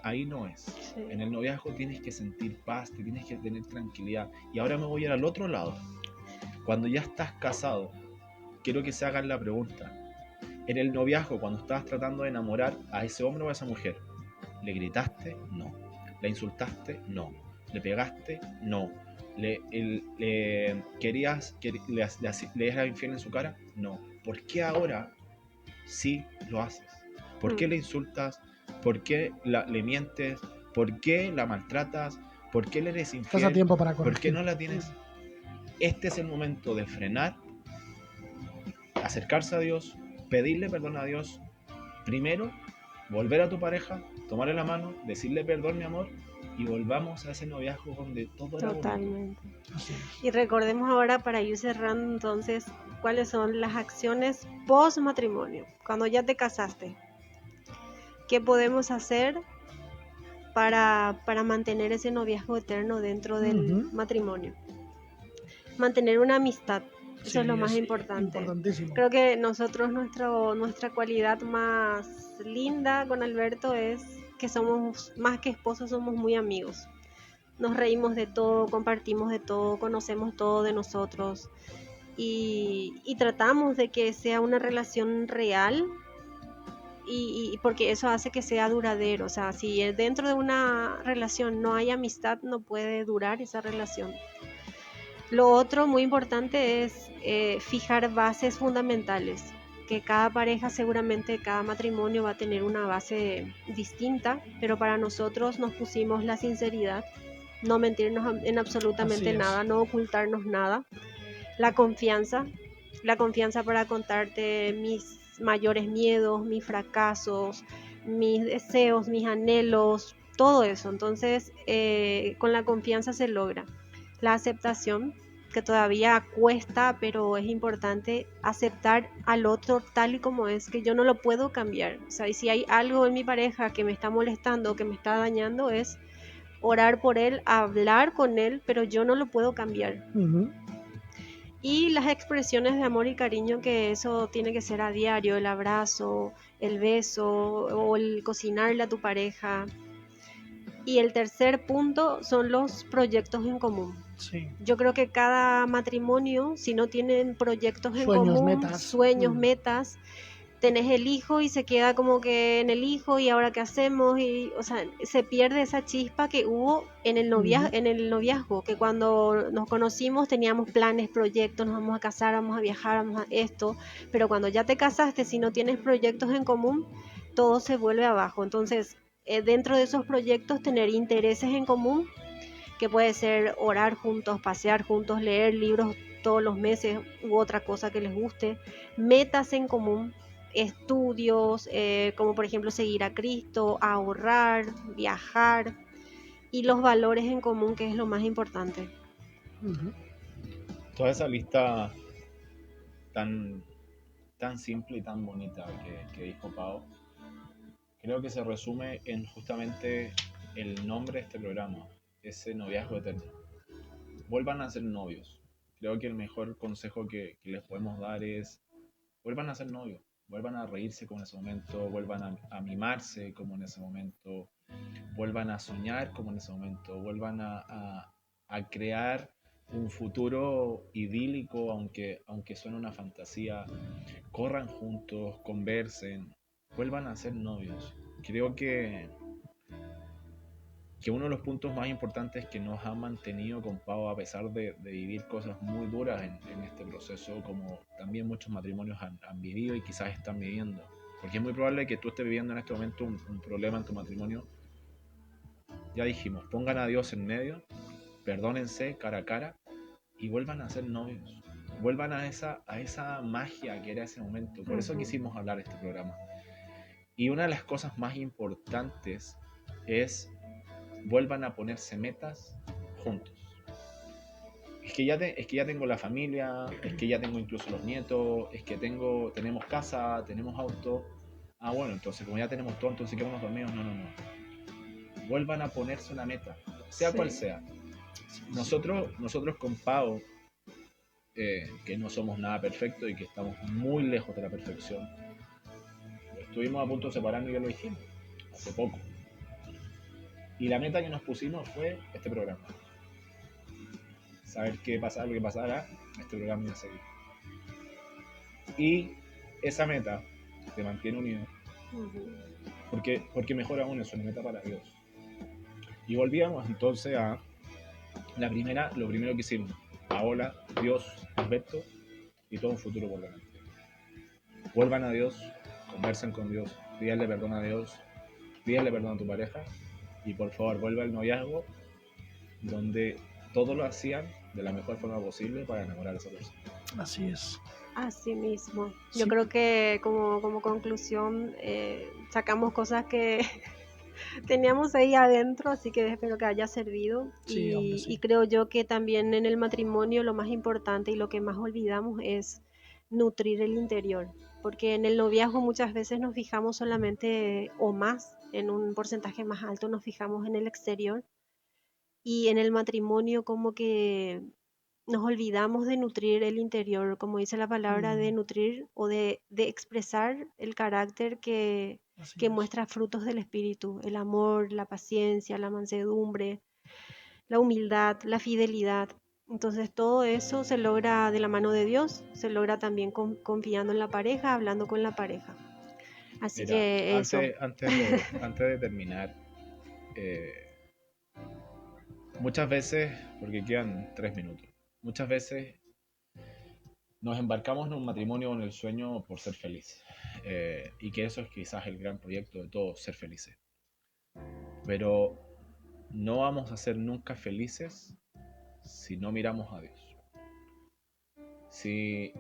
Ahí no es. Sí. En el noviazgo tienes que sentir paz, te tienes que tener tranquilidad. Y ahora me voy a ir al otro lado. Cuando ya estás casado, quiero que se hagan la pregunta. En el noviazgo, cuando estabas tratando de enamorar a ese hombre o a esa mujer, ¿le gritaste? No. ¿Le insultaste? No. ¿Le pegaste? No. ¿Le eras infiel en su cara? No. ¿Por qué ahora sí lo haces? ¿Por qué le insultas? ¿Por qué le mientes? ¿Por qué la maltratas? ¿Por qué le eres infiel? Estás a tiempo para corregir. ¿Por qué no la tienes? Este es el momento de frenar, acercarse a Dios, pedirle perdón a Dios. Primero, volver a tu pareja, tomarle la mano, decirle perdón, mi amor, y volvamos a ese noviazgo donde todo era totalmente bonito. Y recordemos ahora, para ir cerrando entonces, cuáles son las acciones post matrimonio, cuando ya te casaste. ¿Qué podemos hacer para mantener ese noviazgo eterno dentro del matrimonio? Mantener una amistad, eso es lo más importante. Creo que nosotros, nuestra cualidad más linda con Alberto es que somos, más que esposos, somos muy amigos. Nos reímos de todo, compartimos de todo, conocemos todo de nosotros y tratamos de que sea una relación real. Y porque eso hace que sea duradero. O sea, si dentro de una relación no hay amistad, no puede durar esa relación. Lo otro muy importante es fijar bases fundamentales, que cada pareja, seguramente cada matrimonio va a tener una base distinta, pero para nosotros nos pusimos la sinceridad, no mentirnos en absolutamente nada, no ocultarnos nada, la confianza para contarte mis mayores miedos, mis fracasos, mis deseos, mis anhelos, todo eso. Entonces, con la confianza se logra. La aceptación, que todavía cuesta, pero es importante aceptar al otro tal y como es, que yo no lo puedo cambiar. O sea, y si hay algo en mi pareja que me está molestando, que me está dañando, es orar por él, hablar con él, pero yo no lo puedo cambiar. Y las expresiones de amor y cariño, que eso tiene que ser a diario, el abrazo, el beso o el cocinarle a tu pareja. Y el tercer punto son los proyectos en común. Sí. Yo creo que cada matrimonio, si no tienen proyectos en común, sueños, metas, tenés el hijo y se queda como que en el hijo y ahora qué hacemos, y o sea, se pierde esa chispa que hubo en el noviazgo, que cuando nos conocimos teníamos planes, proyectos, nos vamos a casar, vamos a viajar, vamos a esto, pero cuando ya te casaste, si no tienes proyectos en común, todo se vuelve abajo. Entonces, dentro de esos proyectos, tener intereses en común, que puede ser orar juntos, pasear juntos, leer libros todos los meses u otra cosa que les guste, metas en común, estudios, como por ejemplo seguir a Cristo, ahorrar, viajar, y los valores en común, que es lo más importante. Toda esa lista tan simple y tan bonita que dijo Pau, creo que se resume en justamente el nombre de este programa, ese noviazgo eterno. Vuelvan a ser novios. Creo que el mejor consejo que les podemos dar es: vuelvan a ser novios. Vuelvan a reírse como en ese momento, vuelvan a mimarse como en ese momento, vuelvan a soñar como en ese momento, vuelvan a crear un futuro idílico, aunque suene una fantasía. Corran juntos, conversen, vuelvan a ser novios. Creo que uno de los puntos más importantes que nos ha mantenido con Pau, a pesar de vivir cosas muy duras en este proceso, como también muchos matrimonios han vivido y quizás están viviendo, porque es muy probable que tú estés viviendo en este momento un problema en tu matrimonio. Ya dijimos, pongan a Dios en medio, perdónense cara a cara y vuelvan a ser novios. Vuelvan a esa magia que era ese momento. Por eso quisimos hablar de este programa. Y una de las cosas más importantes es: vuelvan a ponerse metas juntos. Es que ya tengo la familia, es que ya tengo incluso los nietos, es que tenemos casa, tenemos auto. Ah, bueno, entonces como ya tenemos todo, entonces quedémonos dormidos. No. Vuelvan a ponerse una meta, sea cual sea. Nosotros con Pau, que no somos nada perfecto y que estamos muy lejos de la perfección, estuvimos a punto de separarnos y ya lo dijimos, hace poco. Y la meta que nos pusimos fue este programa. Saber qué pasara, lo que pasara, este programa iba a seguir. Y esa meta te mantiene unido. Porque mejor aún es una meta para Dios. Y volvíamos entonces a lo primero que hicimos. Paola, Dios, Alberto y todo un futuro por delante. Vuelvan a Dios, conversen con Dios, pídanle perdón a Dios, pídanle perdón a tu pareja y por favor vuelva al noviazgo donde todos lo hacían de la mejor forma posible para enamorar a esa persona. Así es. Así mismo. Sí. Yo creo que como conclusión sacamos cosas que teníamos ahí adentro, así que espero que haya servido. Sí, hombre, sí. Y creo yo que también en el matrimonio lo más importante y lo que más olvidamos es nutrir el interior, porque en el noviazgo muchas veces nos fijamos solamente o más, en un porcentaje más alto nos fijamos en el exterior, y en el matrimonio como que nos olvidamos de nutrir el interior, como dice la palabra, de nutrir o de expresar el carácter que muestra frutos del Espíritu, el amor, la paciencia, la mansedumbre, la humildad, la fidelidad. Entonces todo eso se logra de la mano de Dios, se logra también confiando en la pareja, hablando con la pareja. Así Mira, que eso. Antes de terminar, muchas veces, porque quedan 3 minutos, muchas veces nos embarcamos en un matrimonio con el sueño por ser felices. Y que eso es quizás el gran proyecto de todos, ser felices. Pero no vamos a ser nunca felices si no miramos a Dios. Si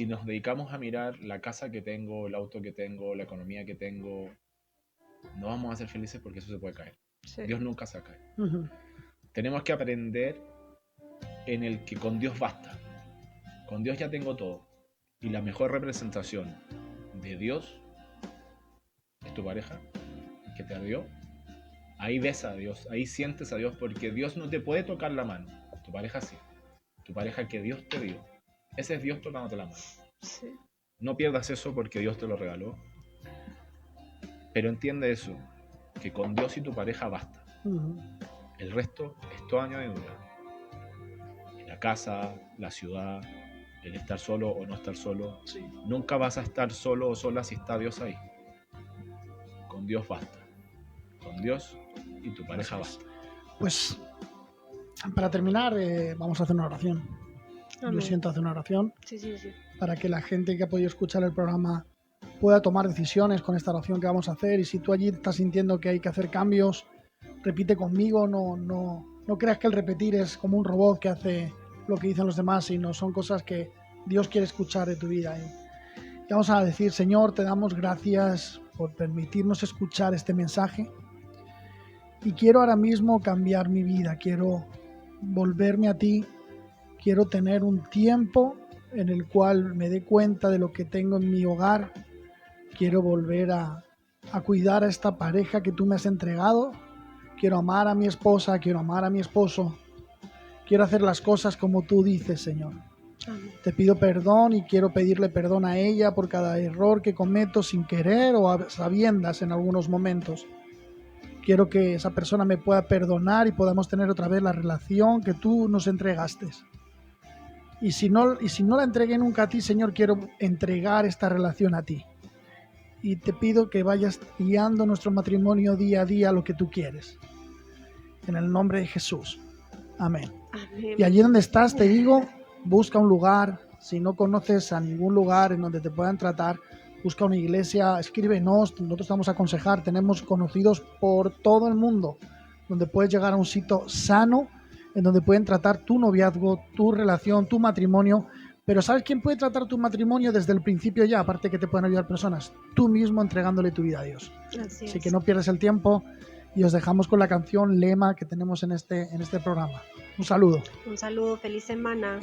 nos dedicamos a mirar la casa que tengo, el auto que tengo, la economía que tengo, no vamos a ser felices porque eso se puede caer. Sí. Dios nunca se cae. Tenemos que aprender en el que con Dios basta. Con Dios ya tengo todo. Y la mejor representación de Dios es tu pareja, que te dio. Ahí ves a Dios, ahí sientes a Dios, porque Dios no te puede tocar la mano. Tu pareja sí. Tu pareja que Dios te dio. Ese es Dios tocándote la mano. Sí. No pierdas eso porque Dios te lo regaló. Pero entiende eso, que con Dios y tu pareja basta. El resto es toda añadidura. La casa, la ciudad, el estar solo o no estar solo. Sí. Nunca vas a estar solo o sola si está Dios ahí. Con Dios basta. Con Dios y tu pareja basta. Pues, para terminar, vamos a hacer una oración. Amén. Yo siento hacer una oración para que la gente que ha podido escuchar el programa pueda tomar decisiones con esta oración que vamos a hacer. Y si tú allí estás sintiendo que hay que hacer cambios, repite conmigo. No creas que el repetir es como un robot que hace lo que dicen los demás, sino son cosas que Dios quiere escuchar de tu vida. Y vamos a decir: Señor, te damos gracias por permitirnos escuchar este mensaje. Y quiero ahora mismo cambiar mi vida, quiero volverme a ti, quiero tener un tiempo en el cual me dé cuenta de lo que tengo en mi hogar, quiero volver a cuidar a esta pareja que tú me has entregado, quiero amar a mi esposa, quiero amar a mi esposo, quiero hacer las cosas como tú dices, Señor. Amén. Te pido perdón y quiero pedirle perdón a ella por cada error que cometo sin querer o a sabiendas en algunos momentos. Quiero que esa persona me pueda perdonar y podamos tener otra vez la relación que tú nos entregaste. Y si no la entregué nunca a ti, Señor, quiero entregar esta relación a ti. Y te pido que vayas guiando nuestro matrimonio día a día a lo que tú quieres. En el nombre de Jesús. Amén. Amén. Y allí donde estás, te digo, busca un lugar. Si no conoces a ningún lugar en donde te puedan tratar, busca una iglesia, escríbenos, nosotros te vamos a aconsejar. Tenemos conocidos por todo el mundo donde puedes llegar a un sitio sano, en donde pueden tratar tu noviazgo, tu relación, tu matrimonio. Pero ¿sabes quién puede tratar tu matrimonio desde el principio ya? Aparte que te pueden ayudar personas, tú mismo entregándole tu vida a Dios. Así que no pierdas el tiempo y os dejamos con la canción lema que tenemos en este programa. Un saludo. Un saludo, feliz semana.